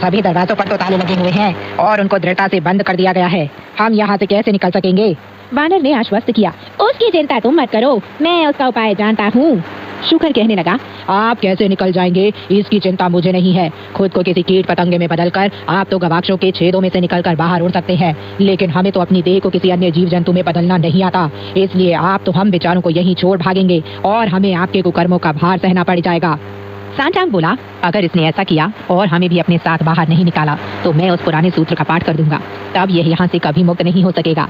सभी दरवाजों पर तो ताले लगे हुए हैं और उनको दृढ़ता से बंद कर दिया गया है। हम यहाँ से कैसे निकल सकेंगे? वानर ने आश्वस्त किया, उसकी चिंता तुम मत करो, मैं उसका उपाय जानता हूँ। शूकर कहने लगा, आप कैसे निकल जाएंगे इसकी चिंता मुझे नहीं है। खुद को किसी कीट पतंगे में बदलकर आप तो गवाक्षों के छेदों में से निकलकर बाहर उड़ सकते हैं, लेकिन हमें तो अपनी देह को किसी अन्य जीव जंतु में बदलना नहीं आता। इसलिए आप तो हम बेचारों को यहीं छोड़ भागेंगे और हमें आपके कुकर्मों का भार सहना पड़ जाएगा। सांचांग बोला, अगर इसने ऐसा किया और हमें भी अपने साथ बाहर नहीं निकाला तो मैं उस पुराने सूत्र का पाठ कर दूंगा, तब यह यहाँ से कभी मुक्त नहीं हो सकेगा।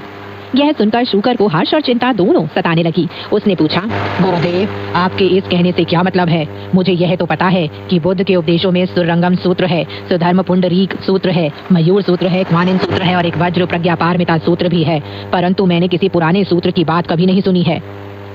यह सुनकर शूकर को हर्ष और चिंता दोनों सताने लगी। उसने पूछा, गुरुदेव, आपके इस कहने से क्या मतलब है? मुझे यह तो पता है कि बुद्ध के उपदेशों में सुरंगम सूत्र है, सुधर्म पुंडरीक सूत्र है, मयूर सूत्र है, क्वानिन सूत्र है और एक वज्र प्रज्ञा पारमिता सूत्र भी है, परंतु मैंने किसी पुराने सूत्र की बात कभी नहीं सुनी है।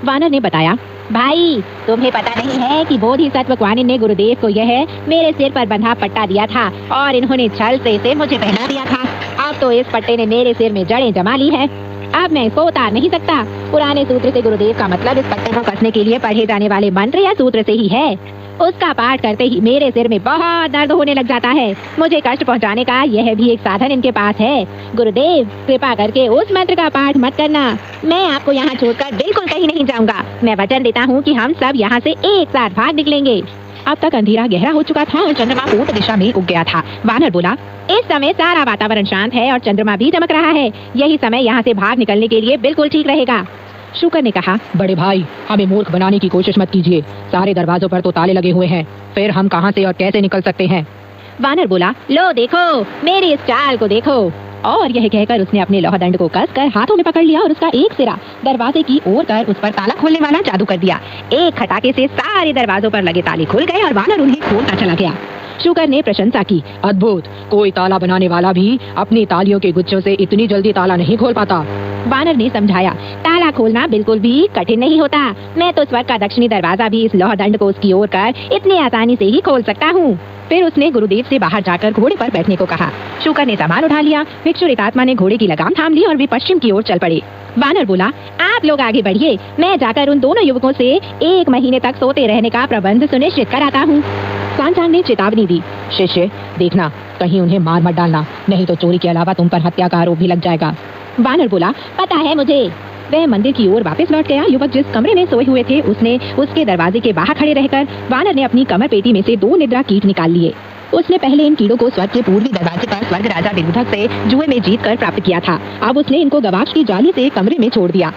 वानर ने बताया, भाई तुम्हें पता नहीं है कि बोधिसत्व क्वानिन ने गुरुदेव को यह मेरे सिर पर बंधा पट्टा दिया था और इन्होंने छल से इसे मुझे पहना दिया था। अब तो इस पट्टे ने मेरे सिर में जड़ें जमा ली है, अब मैं इसको उतार नहीं सकता। पुराने सूत्र से गुरुदेव का मतलब इस पट्टे को कसने के लिए पढ़े जाने वाले मंत्र या सूत्र से ही है। उसका पाठ करते ही मेरे सिर में बहुत दर्द होने लग जाता है। मुझे कष्ट पहुंचाने का यह भी एक साधन इनके पास है। गुरुदेव, कृपा करके उस मंत्र का पाठ मत करना। मैं आपको यहाँ छोड़कर बिल्कुल कहीं नहीं जाऊंगा। मैं वचन देता हूँ कि हम सब यहाँ से एक साथ भाग निकलेंगे। अब तक अंधेरा गहरा हो चुका था और चंद्रमा पूर्व दिशा में उग गया था। वानर बोला, इस समय सारा वातावरण शांत है और चंद्रमा भी चमक रहा है। यही समय यहाँ से भाग निकलने के लिए बिल्कुल ठीक रहेगा। शूकर ने कहा, बड़े भाई, हमें मूर्ख बनाने की कोशिश मत कीजिए। सारे दरवाजों पर तो ताले लगे हुए हैं, फिर हम कहां से और कैसे निकल सकते हैं? वानर बोला, लो देखो, मेरी इस चाल को देखो। और यह कहकर उसने अपने लोहदंड को कसकर हाथों में पकड़ लिया और उसका एक सिरा दरवाजे की ओर कर उस पर ताला खोलने वाला जादू कर दिया। एक खटाके से सारे दरवाजों पर लगे ताले खुल गए और वानर उन्हें खोलता चला गया। शूकर ने प्रशंसा की, अद्भुत, कोई ताला बनाने वाला भी अपनी तालियों के गुच्छों से इतनी जल्दी ताला नहीं खोल पाता। वानर ने समझाया, ताला खोलना बिल्कुल भी कठिन नहीं होता। मैं तो स्वर्ग का दक्षिणी दरवाजा भी इस लोहदंड को उसकी ओर कर इतनी आसानी से ही खोल सकता हूँ। फिर उसने गुरुदेव से बाहर जाकर घोड़े पर बैठने को कहा। शूकर ने सामान उठा लिया। भिक्षुरितात्मा ने घोड़े की लगाम थाम ली और वे पश्चिम की ओर चल पड़े। वानर बोला, आप लोग आगे बढ़िए, मैं जाकर उन दोनों युवकों से 1 महीने तक सोते रहने का प्रबंध सुनिश्चित कराता हूँ। सांचांग ने चेतावनी दी, शिष्य देखना, कहीं उन्हें मार मत डालना, नहीं तो चोरी के अलावा तुम पर हत्या का आरोप भी लग जाएगा। वानर बोला, पता है मुझे। वह मंदिर की ओर वापस लौट गया। युवक जिस कमरे में सोए हुए थे उसने उसके दरवाजे के बाहर खड़े रहकर वानर ने अपनी कमर पेटी में से 2 निद्रा कीट निकाल लिए। उसने पहले इन कीड़ों को स्वर्ग के पूर्वी दरवाजे पर स्वर्ग राजा विरुधक से जुए में जीत कर प्राप्त किया था। अब उसने इनको गवाक्ष की जाली से कमरे में छोड़ दिया।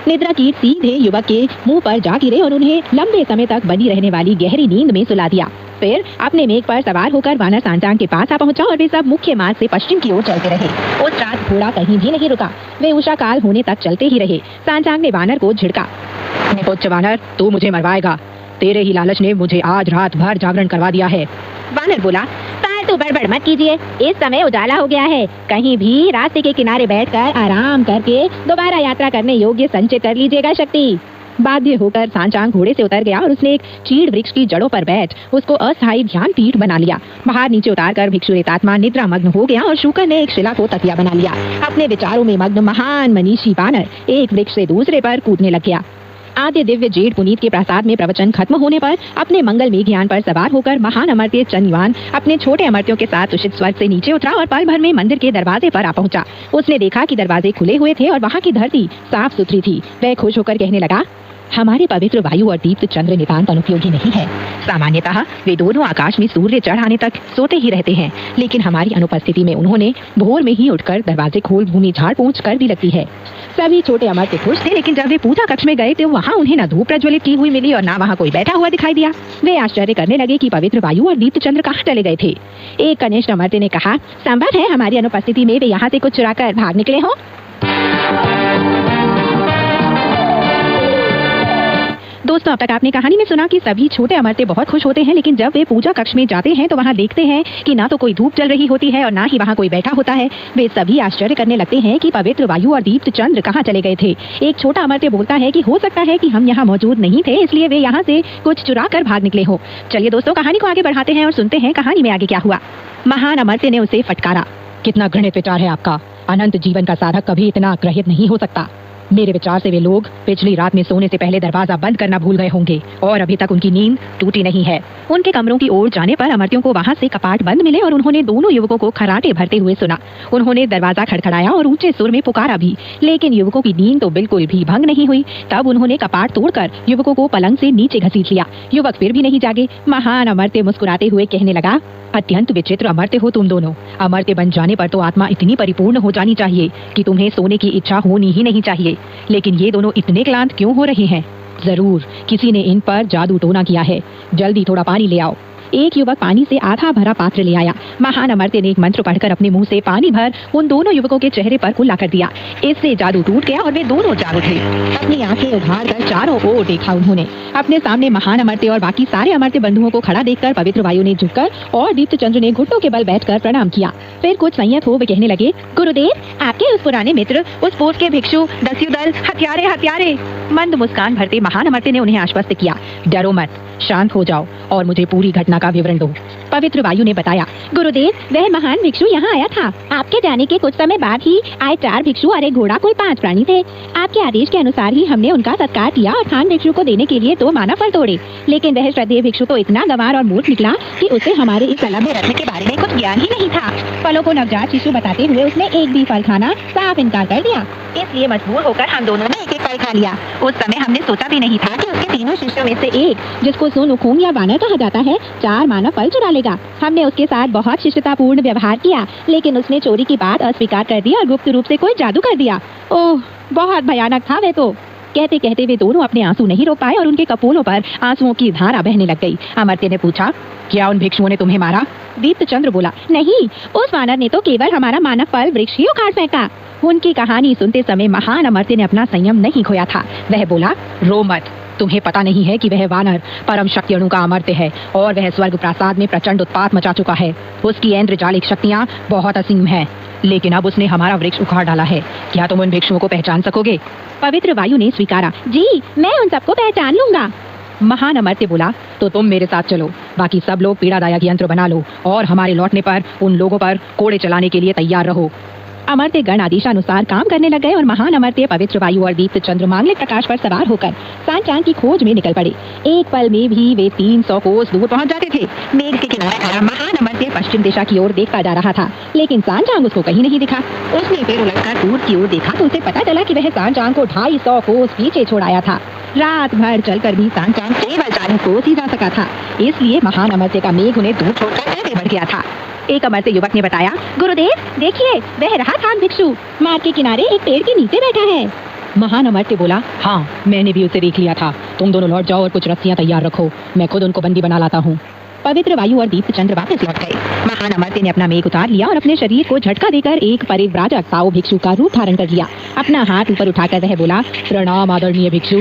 निद्रा कीट सीधे युवक के मुंह पर जा गिरे और उन्हें लंबे समय तक बनी रहने वाली गहरी नींद में सुला दिया। फिर अपने मेघ पर सवार होकर वानर सांचांग के पास आ पहुंचा और वे सब मुख्य मार्ग से पश्चिम की ओर चलते रहे। उस रात घोड़ा कहीं भी नहीं रुका। वे उषा काल होने तक चलते ही रहे। सांचांग ने वानर को झिड़का, निपुच्छ वानर, तू मुझे मरवाएगा। तेरे ही लालच ने मुझे आज रात भर जागरण करवा दिया है। वानर बोला, फालतू बड़बड़ मत कीजिए, इस समय उजाला हो गया है। कहीं भी रास्ते के किनारे बैठकर आराम करके दोबारा यात्रा करने योग्य संचित कर लीजिएगा शक्ति। बाध्य होकर सांचांग घोड़े से उतर गया और उसने एक चीड़ वृक्ष की जड़ों पर बैठ उसको अस्थायी ध्यान पीठ बना लिया। बाहर नीचे उतारकर भिक्षुरितात्मा निद्रा मग्न हो गया और शूकर ने एक शिला को तकिया बना लिया। अपने विचारों में मग्न महान मनीषी वानर एक वृक्ष से दूसरे पर कूदने लग गया। आद्य दिव्य जेठ पुनीत के प्रासाद में प्रवचन खत्म होने पर अपने मंगल में ज्ञान पर सवार होकर महान अमर्त्य चंद्रवान अपने छोटे अमर्त्यों के साथ तुषित स्वर्ग से नीचे उतरा और पल भर में मंदिर के दरवाजे पर आ पहुंचा। उसने देखा कि दरवाजे खुले हुए थे और वहाँ की धरती साफ सुथरी थी। वह खुश होकर कहने लगा, हमारे पवित्र वायु और दीप्त चंद्र नितांत अनुपयोगी नहीं है। सामान्यतः वे दोनों आकाश में सूर्य चढ़ आने तक सोते ही रहते हैं, लेकिन हमारी अनुपस्थिति में उन्होंने भोर में ही उठकर दरवाजे खोल भूमि झाड़ पोंछ कर भी लगती है। सभी छोटे अमर्त्य खुश थे, लेकिन जब वे पूजा कक्ष में गए तो वहाँ उन्हें न धूप प्रज्वलित की हुई मिली और न वहाँ कोई बैठा हुआ दिखाई दिया। वे आश्चर्य करने लगे कि पवित्र वायु और दीप्त चंद्र कहाँ चले गए थे। एक कनिष्ठ अमर्त्य ने कहा, संभव है हमारी अनुपस्थिति में वे यहाँ से कुछ चुरा कर भाग निकले हों। दोस्तों, अब तक आपने कहानी में सुना कि सभी छोटे अमर्त्य बहुत खुश होते हैं, लेकिन जब वे पूजा कक्ष में जाते हैं तो वहाँ देखते हैं कि ना तो कोई धूप जल रही होती है और ना ही वहाँ कोई बैठा होता है। वे सभी आश्चर्य करने लगते हैं कि पवित्र वायु और दीप्त चंद्र कहाँ चले गए थे। एक छोटा अमर्त्य बोलता है कि हो सकता है कि हम यहाँ मौजूद नहीं थे, इसलिए वे यहाँ से कुछ चुरा कर भाग निकले हो। चलिए दोस्तों, कहानी को आगे बढ़ाते हैं और सुनते हैं कहानी में आगे क्या हुआ। महान अमर्त्य ने उसे फटकारा, कितना घृणित विचार है आपका। अनंत जीवन का साधक कभी इतना ग्रहित नहीं हो सकता। मेरे विचार से वे लोग पिछली रात में सोने से पहले दरवाजा बंद करना भूल गए होंगे और अभी तक उनकी नींद टूटी नहीं है। उनके कमरों की ओर जाने पर अमर्त्यों को वहां से कपाट बंद मिले और उन्होंने दोनों युवकों को खराटे भरते हुए सुना। उन्होंने दरवाजा खड़खड़ाया और ऊंचे सुर में पुकारा भी, लेकिन युवकों की नींद तो बिल्कुल भी भंग नहीं हुई। तब उन्होंने कपाट तोड़कर युवकों को पलंग से नीचे घसीट लिया। युवक फिर भी नहीं जागे। महान अमर्त्य मुस्कुराते हुए कहने लगा, अत्यंत विचित्र अमर्त्य हो तुम दोनों। अमर्त्य बन जाने पर तो आत्मा इतनी परिपूर्ण हो जानी चाहिए कि तुम्हें सोने की इच्छा होनी ही नहीं चाहिए, लेकिन ये दोनों इतने क्लांत क्यों हो रहे हैं? जरूर किसी ने इन पर जादू टोना किया है। जल्दी थोड़ा पानी ले आओ। एक युवक पानी से आधा भरा पात्र ले आया। महान अमर्त्य ने एक मंत्र पढ़कर अपने मुंह से पानी भर उन दोनों युवकों के चेहरे पर कुल्ला कर दिया। इससे जादू टूट गया और वे दोनों जाग उठे। अपनी आंखें उघाड़ कर चारों ओर देखा उन्होंने। अपने सामने महान अमर्त्य और बाकी सारे अमर्त्य बंधुओं को खड़ा देखकर पवित्र वायु ने झुककर और दीप्त चंद्र ने घुटनों के बल बैठकर प्रणाम किया। फिर कुछ संयत हो वे कहने लगे, गुरुदेव, आपके उस पुराने मित्र, उस पूर्व के भिक्षु, दस्युदल, हत्यारे हत्यारे। मंद मुस्कान भरते महान अमर्त्य ने उन्हें आश्वस्त किया, डरो मत, शांत हो जाओ और मुझे पूरी घटना का विवरण दो। पवित्र वायु ने बताया, गुरुदेव, वह महान भिक्षु यहाँ आया था। आपके जाने के कुछ समय बाद ही आए 4 भिक्षु और एक घोड़ा, कुल 5 प्राणी थे। आपके आदेश के अनुसार ही हमने उनका सत्कार किया और खान भिक्षु को देने के लिए 2 मानव फल तोड़े। लेकिन वह श्रद्धेय भिक्षु तो इतना गंवार और मूर्ख निकला कि उसे हमारे इस अलभ्य रत्न के बारे में कुछ ज्ञान ही नहीं था। फलों को नवजात शिशु बताते हुए उसने एक भी फल खाना साफ इनकार कर दिया। इसलिए मजबूर होकर हम दोनों ने एक फल खा लिया। उस समय हमने सोचा भी नहीं था कि उसके 3 शिष्यों में से एक, जिसको सोनुखुंग या वानर कहा जाता है, 4 मानव फल चुरा लेगा। हमने उसके साथ बहुत शिष्टतापूर्ण व्यवहार किया, लेकिन उसने चोरी की बात अस्वीकार कर दी और गुप्त रूप से कोई जादू कर दिया। ओह, बहुत भयानक था वे तो। कहते कहते वे दोनों अपने आंसू नहीं रोक पाए और उनके कपोलों पर आंसुओं की धारा बहने लग गई। अमर्त्य ने पूछा, क्या उन भिक्षुओं ने तुम्हें मारा? दीप्त चंद्र बोला, नहीं, उस वानर ने तो केवल हमारा मानव फल वृक्ष ही उखाड़ फेंका। उनकी कहानी सुनते समय महान अमर्त्य ने अपना संयम नहीं खोया था। वह बोला, रो मत, तुम्हें पता नहीं है कि वह वानर परम शक्ति अणु का अमर्त्य है और वह स्वर्ग प्रासाद में प्रचंड उत्पात मचा चुका है। उसकी इंद्रजालिक शक्तियाँ बहुत असीम है, लेकिन अब उसने हमारा वृक्ष उखाड़ डाला है। क्या तुम उन भिक्षुओं को पहचान सकोगे? पवित्र वायु ने स्वीकारा, जी, मैं उन सबको पहचान लूंगा। महान अमर्त्य बोला, तो तुम मेरे साथ चलो। बाकी सब लोग पीड़ादायक यंत्र बना लो और हमारे लौटने पर उन लोगों पर कोड़े चलाने के लिए तैयार रहो। अमर्त्य गण आदेशानुसार काम करने लग गए और महान अमर्त्य पवित्र वायु और दीप्त चंद्र मांगलिक प्रकाश पर सवार होकर सांचान की खोज में निकल पड़े। एक पल में भी वे 300 कोस दूर पहुंच जाते थे। मेघ के किनारे खड़ा महान अमर्त्य पश्चिम दिशा की ओर देखता जा रहा था, लेकिन सांचांग उसको कहीं नहीं दिखा। उसने फिर उलटकर दूर की ओर देखा तो उसे पता चला कि वह सांचांग को 250 कोस पीछे छोड़ आया था। रात भर चलकर भी सांचांग केवल 40 कोस ही जा सका था। इसलिए महान अमर्त्य का मेघ उन्हें दूर छोड़कर आगे बढ़ गया था। एक अमर्त्य युवक ने बताया, गुरुदेव, देखिए, वह रहा खान भिक्षु मार्ग के किनारे एक पेड़ के नीचे बैठा है। महान अमर्त्य बोला, हाँ, मैंने भी उसे देख लिया था। तुम दोनों लौट जाओ और कुछ रस्सियां तैयार रखो, मैं खुद उनको बंदी बना लाता हूँ। पवित्र वायु और दीप्त चंद्र वापस लौट गए। महान अमर्त्य ने अपना मेघ उतार लिया और अपने शरीर को झटका देकर एक परिव्राजक साओ भिक्षु का रूप धारण कर लिया। अपना हाथ ऊपर उठाकर वह बोला, प्रणाम आदरणीय भिक्षु।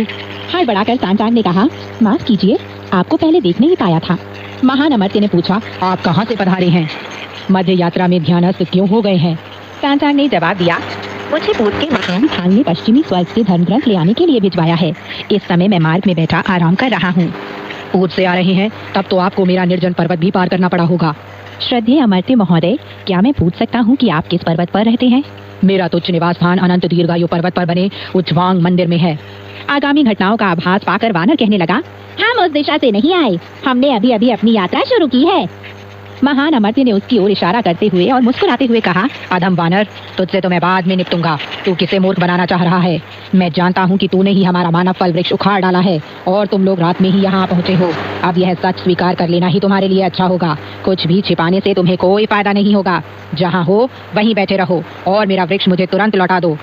हाथ बढ़ाकर सांचांग ने कहा, माफ कीजिए, आपको पहले देख नहीं पाया था। महान अमर्त्य ने पूछा, आप कहाँ से पधारे हैं? मध्य यात्रा में ध्यानस्थ क्यों हो गए हैं? सांचांग ने जवाब दिया, मुझे पूर्व के महान खान ने पश्चिमी स्वर्ग से धर्म ग्रंथ ले आने के लिए भिजवाया है। इस समय मैं मार्ग में बैठा आराम कर रहा हूँ। पूर्व से आ रहे हैं, तब तो आपको मेरा निर्जन पर्वत भी पार करना पड़ा होगा। श्रद्धेय अमर्त्य महोदय, क्या मैं पूछ सकता हूँ कि आप किस पर्वत पर रहते हैं? मेरा तुच्छ निवास स्थान अनंत दीर्घायु पर्वत पर बने उच्चवांग मंदिर में है। आगामी घटनाओं का आभास पाकर वानर कहने लगा, हम उस दिशा से नहीं आए, हमने अभी अभी अपनी यात्रा शुरू की है। महान अमर्त्य ने उसकी ओर इशारा करते हुए और मुस्कुराते हुए कहा, अधम वानर, तुझसे तो मैं बाद में निपटूंगा। तू किसे मूर्ख बनाना चाह रहा है? मैं जानता हूँ कि तूने ही हमारा मानव फल वृक्ष उखाड़ डाला है और तुम लोग रात में ही यहाँ पहुँचे हो। अब यह सच स्वीकार कर लेना ही तुम्हारे लिए अच्छा होगा। कुछ भी छिपाने से तुम्हें कोई फायदा नहीं होगा। जहाँ हो वहीं बैठे रहो और मेरा वृक्ष मुझे तुरंत लौटा दो।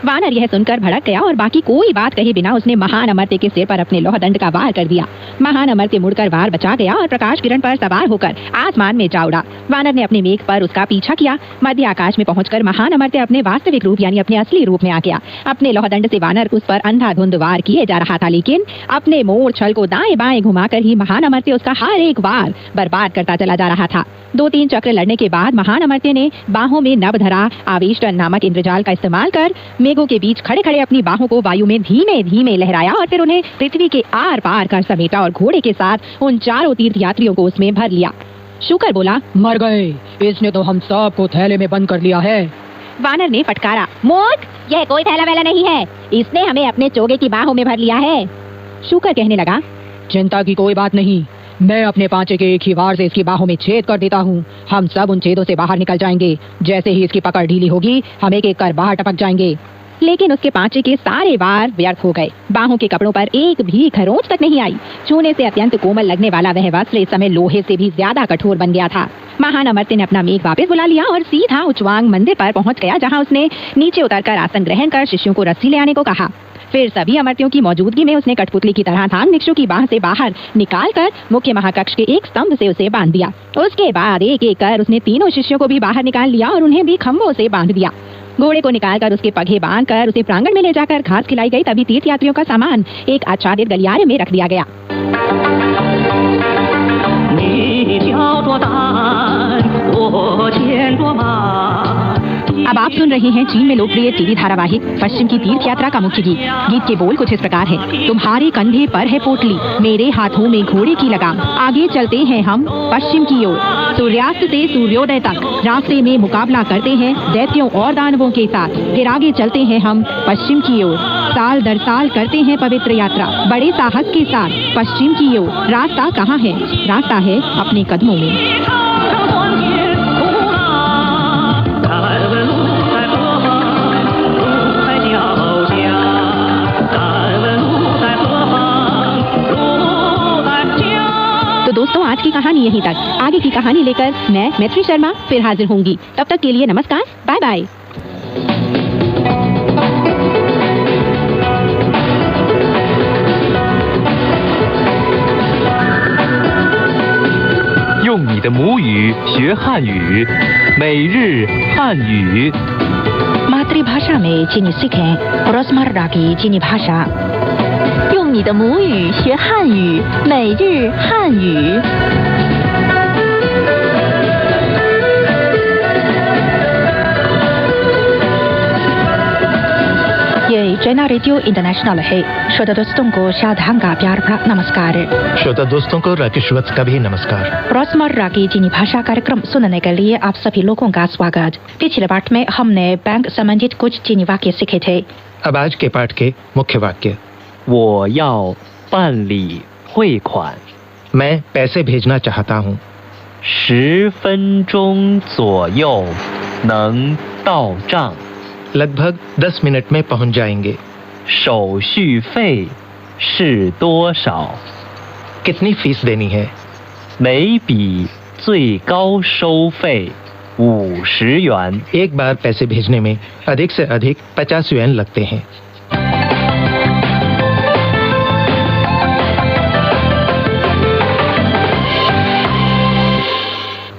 वानर यह सुनकर भड़क गया और बाकी कोई बात कहे बिना उसने महान अमर्त्य के सिर पर अपने लौह दंड का वार कर दिया। महान अमर्त्य मुड़कर वार बचा गया और प्रकाश किरण पर सवार होकर आसमान में जा उड़ा। वानर ने अपने मेघ पर उसका पीछा किया। मध्य आकाश में पहुंचकर महान अमर्त्य अपने वास्तविक रूप यानी अपने असली रूप में आ गया। अपने लौह दंड से वानर उस पर अंधाधुंध वार किए जा रहा था, लेकिन अपने मोड़ छल को दाएं बाएं घुमाकर ही महान अमर्त्य उसका हर एक वार बर्बाद करता चला जा रहा था। 2-3 चक्र लड़ने के बाद महान अमर्त्य ने बाहों में नभ धरा आवेष्टन नामक इंद्रजाल का इस्तेमाल कर मेघों के बीच खड़े खड़े अपनी बाहों को वायु में धीमे धीमे लहराया और फिर उन्हें पृथ्वी के आर पार कर समेटा और घोड़े के साथ उन 4 तीर्थ यात्रियों को उसमें भर लिया। शुकर बोला, मर गए, इसने तो हम सब को थैले में बंद कर लिया है। वानर ने फटकारा, मूर्ख, यह कोई थैला वैला नहीं है, इसने हमें अपने चोगे की बाहों में भर लिया है। शुकर कहने लगा, चिंता की कोई बात नहीं, मैं अपने पांचे के एक ही वार से इसकी बाहों में छेद कर देता हूँ। हम सब उन छेदों से बाहर निकल जाएंगे। जैसे ही इसकी पकड़ ढीली होगी, हम एक एक कर बाहर टपक जाएंगे। लेकिन उसके पांचे के सारे वार व्यर्थ हो गए। बाहों के कपड़ों पर एक भी खरोंच तक नहीं आई। छूने से अत्यंत कोमल लगने वाला वह वस्त्र इस समय लोहे से भी ज्यादा कठोर बन गया था। महान अमर्त्य ने अपना मेघ वापस बुला लिया और सीधा उच्चवांग मंदिर पर पहुंच गया, जहां उसने नीचे उतरकर आसन ग्रहण कर शिष्यों को रस्सी ले आने को कहा। फिर सभी अमर्त्यों की मौजूदगी में उसने कठपुतली की तरह थांग भिक्षु की बाह से बाहर निकालकर मुख्य महाकक्ष के एक स्तंभ से उसे बांध दिया। उसके बाद एक एक कर उसने तीनों शिष्यों को भी बाहर निकाल लिया और उन्हें भी खंभों से बांध दिया। घोड़े को निकालकर उसके पगे बांधकर उसे प्रांगण में ले जाकर घास खिलाई गई। तभी तीर्थयात्रियों का सामान एक आच्छादित गलियारे में रख दिया गया। अब आप सुन रहे हैं चीन में लोकप्रिय टीवी धारावाहिक पश्चिम की तीर्थ यात्रा का मुख्य गीत। गीत के बोल कुछ इस प्रकार है। तुम्हारे कंधे पर है पोटली, मेरे हाथों में घोड़े की लगाम, आगे चलते हैं हम पश्चिम की ओर, सूर्यास्त से सूर्योदय तक रास्ते में मुकाबला करते हैं दैत्यों और दानवों के साथ। फिर आगे चलते हैं हम पश्चिम की ओर, साल दर साल करते हैं पवित्र यात्रा बड़े साहस के साथ पश्चिम की ओर। रास्ता कहाँ है? रास्ता है अपने कदमों में। तो दोस्तों, आज की कहानी यहीं तक। आगे की कहानी लेकर मैं मैत्री शर्मा फिर हाजिर होंगी। तब तक के लिए नमस्कार, बाय बाय। 用你的母语学汉语，每日汉语。 मातृभाषा में चीनी सीखें रोजमर्रा की चीनी भाषा। 用你的母语学汉语，每日汉语。 ये चाइना रेडियो इंटरनेशनल है। श्रोता दोस्तों को शादान का प्यार भरा नमस्कार। श्रोता दोस्तों को राकेश वत्स का भी नमस्कार। रोजमर्रा की चीनी भाषा कार्यक्रम सुनने के लिए आप सभी लोगों का स्वागत। पिछले पाठ में हमने बैंक संबंधित कुछ चीनी वाक्य सीखे थे। अब आज के पाठ के मुख्य वाक्य। 我要办理汇款， मैं पैसे भेजना चाहता हूँ। 10分钟左右能到账。 लगभग 10 मिनट में पहुँच जाएंगे। 手续费是多少？ कितनी फीस देनी है? 每笔最高收费50元。 एक बार पैसे भेजने में अधिक से अधिक 50 युएन लगते हैं।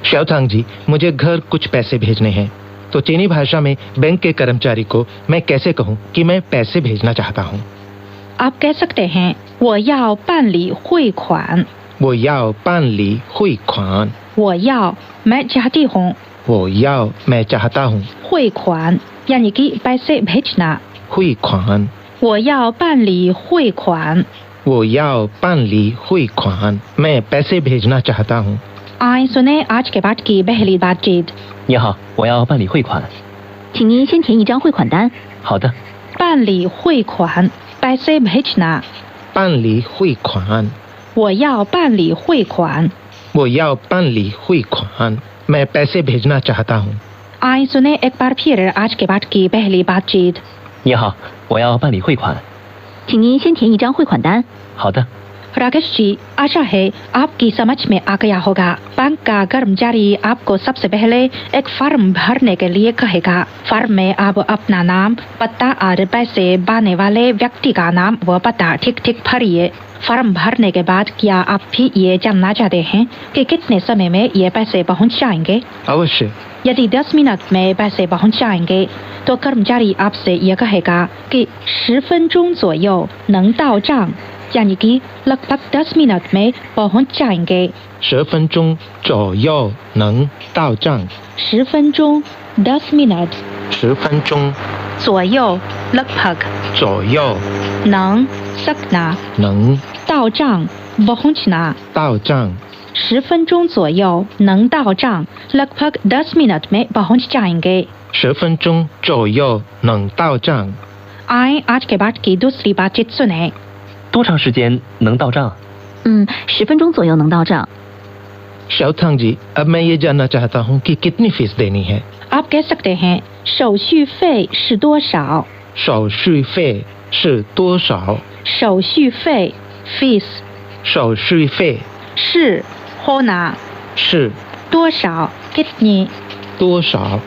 शाओथांग जी, मुझे घर कुछ पैसे भेजने हैं। तो चीनी भाषा में बैंक के कर्मचारी को मैं कैसे कहूँ कि मैं पैसे भेजना चाहता हूँ? आप कह सकते हैं 我要办理汇款। 我要办理汇款。 我要 मैं चाहती हूँ, 我要 मैं चाहता हूँ। 汇款 यानी कि पैसे भेजना। 汇款。 我要办理汇款。 我要办理汇款。 मैं पैसे भेजना चाहता हूँ। आए सुने आज के पाठ की पहली बातचीत। 你好，我要办理汇款。 请您先填一张汇款单。 好的。 办理汇款 पैसे भेजना। 办理汇款。 我要办理汇款。 我要办理汇款。 मैं पैसे भेजना चाहता हूँ। आए सुने एक बार फिर आज के पाठ की पहली बातचीत। 你好，我要办理汇款。 请您先填一张汇款单。 好的。 राकेश जी, आशा है आपकी समझ में आ गया होगा। बैंक का कर्मचारी आपको सबसे पहले एक फॉर्म भरने के लिए कहेगा। फॉर्म में आप अपना नाम, पता और पैसे बांधने वाले व्यक्ति का नाम व पता ठीक ठीक भरिए। फॉर्म भरने के बाद क्या आप भी ये जानना चाहते हैं कि कितने समय में ये पैसे पहुंच जाएंगे? अवश्य। यदि 10 मिनट में पैसे पहुंच जाएंगे तो कर्मचारी आपसे यह कहेगा कि 10分钟左右能到账, यानी कि लगभग 10 मिनट में पहुंच जाएंगे। 10分钟左右能到账。 10分钟 10 मिनट। 10分钟 左右 लगभग। 左右 能 सकना। 能 到账 पहुंचना। 到账。 10分钟左右能到账 लगभग 10 मिनट में पहुंच जाएंगे। 10分钟左右能到账。 आए आज के पाठ की दूसरी बातचीत सुने। 多长时间能到账？10分钟左右能到账。 शाओथांग जी, अब मैं ये जानना चाहता हूँ कि कितनी फीस देनी है? आप कह सकते हैं 手续费是多少? 手续费是多少? 手续费 fees 手续费是 होना 是多少 कितनी 多少?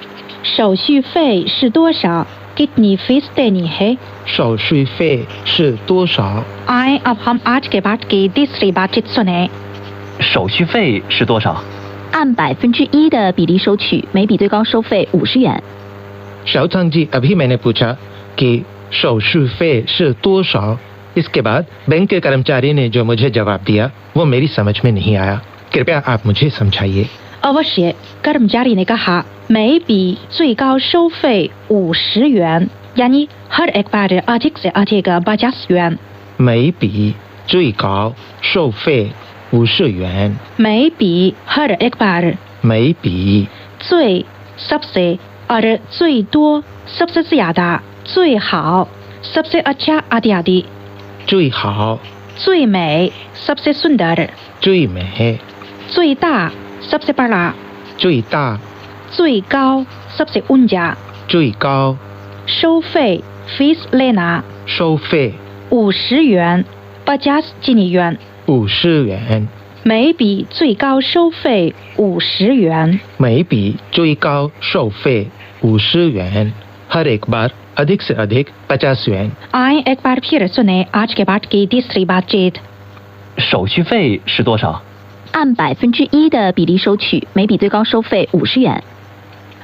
手续费是多少 कितनी फीस देनी है? 手续费是多少？ आए अब हम आज के पाठ की तीसरी बातचीत सुने। 手续费是多少？按1%的比例收取，每笔最高收费50元。 शाओचांग जी, अभी मैंने पूछा कि 手续费是多少? इसके बाद बैंक के कर्मचारी ने जो मुझे जवाब दिया वो मेरी समझ में नहीं आया। कृपया आप मुझे समझाइए। अवश्य, कर्मचारी ने कहा每笔最高收费50元，यानी हर एक बार अधिक से अधिक 50 元。 每笔最高收费50元， 每笔 हर एक बार， 每笔最 सबसे और 最多 सबसे ज्यादा， 最好 सबसे अच्छा इत्यादि। 最好、 最美 सबसे सुंदर， 最美、 最大 सबसे बड़ा， 最大、 最高 सबसे ऊंचा， 最高、 收费 फीस लेना， 收费50元 50 चीनी yuan， 50元， 每笔最高收费50元。 每笔最高收费50元， हर एक बार अधिक से अधिक 50 元。 आए एक बार फिर सुने आज के पाठ की तीसरी बातचीत। 手续费是多少？按1%的比例收取，每笔最高收费50元。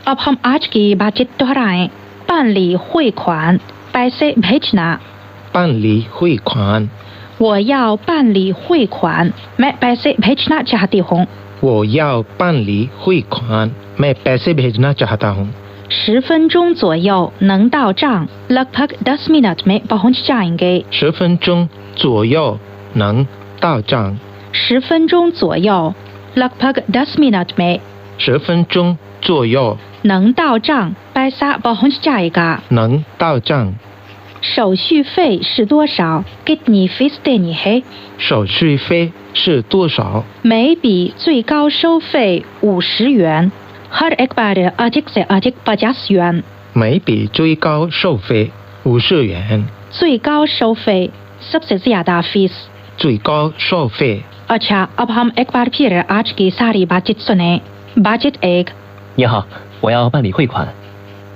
अब हम आज की बातचीत दोहराएं। 办理汇款 पैसे भेजना। 办理汇款， 我要办理汇款 मैं पैसे भेजना चाहती हूँ। 我要办理汇款， मैं पैसे भेजना चाहता हूँ। 10分钟左右能到账 लगभग 10 मिनट में पहुँच जाएंगे। 10分钟左右能到账， 10分钟左右 लगभग 10 मिनट में 10分钟左右能到账 पैसा पहुँच जाएगा। 能到账。 手续费是多少 कितनी फीस देनी है। 手续费是多少？ 每笔最高收费50元 हर एक बार अधिक से अधिक 50 yuan। 每笔最高收费50元， 最高收费 सबसे ज्यादा फीस। 最高收费。 अच्छा, अब हम एक बार फिर आज की सारी बातचीत सुने। बातचीत 1। 你好，我要办理汇款。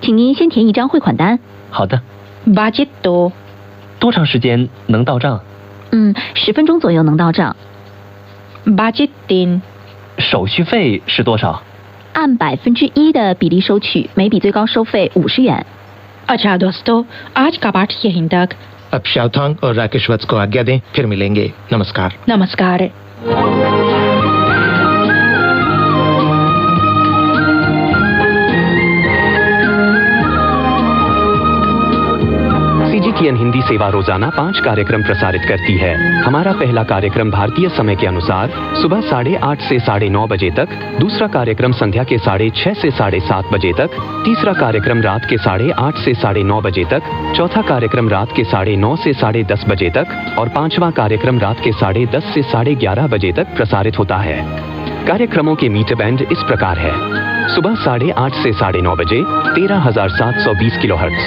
请您先填一张汇款单。好的。 बातचीत 2। 多长时间能到账10分钟左右能到账。 बातचीत 3। 手续费是多少？按1%的比例收取，每笔最高收费50元。 अच्छा दोस्तों, आज का पाठ यहीं तक। अब शाओथांग और राकेश वत्स को आज्ञा दें, फिर मिलेंगे। नमस्कार। नमस्कार। CGTN हिंदी सेवा रोजाना 5 कार्यक्रम प्रसारित करती है। हमारा पहला कार्यक्रम भारतीय समय के अनुसार सुबह 8:30 से 9:30 बजे तक, दूसरा कार्यक्रम संध्या के 6:30 से 7:30 बजे तक, तीसरा कार्यक्रम रात के 8:30 से 9:30 बजे तक, चौथा कार्यक्रम रात के 9:30 से 10:30 बजे तक और पांचवा कार्यक्रम रात के 10:30 से 11:30 बजे तक प्रसारित होता है। कार्यक्रमों के मीटर बैंड इस प्रकार है: सुबह 8:30 से 9:30 बजे 13,720 किलोहर्ट्ज,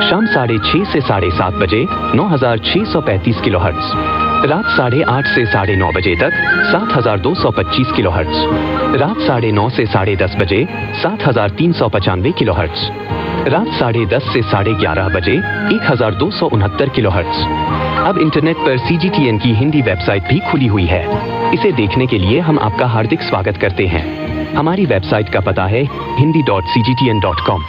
शाम 6:30 से 7:30 बजे 9,635 किलोहर्ट्ज, रात 8:30 से 9:30 बजे तक 7,225 किलोहर्ट्ज, रात 9:30 से 10:30 बजे 7,395 किलोहर्ट्ज, रात 10:30 से 11:30 बजे 1,269 किलोहर्ट्ज। अब इंटरनेट पर CGTN की हिंदी वेबसाइट भी खुली हुई है। इसे देखने के लिए हम आपका हार्दिक स्वागत करते हैं। हमारी वेबसाइट का पता है hindi.cgtn.com।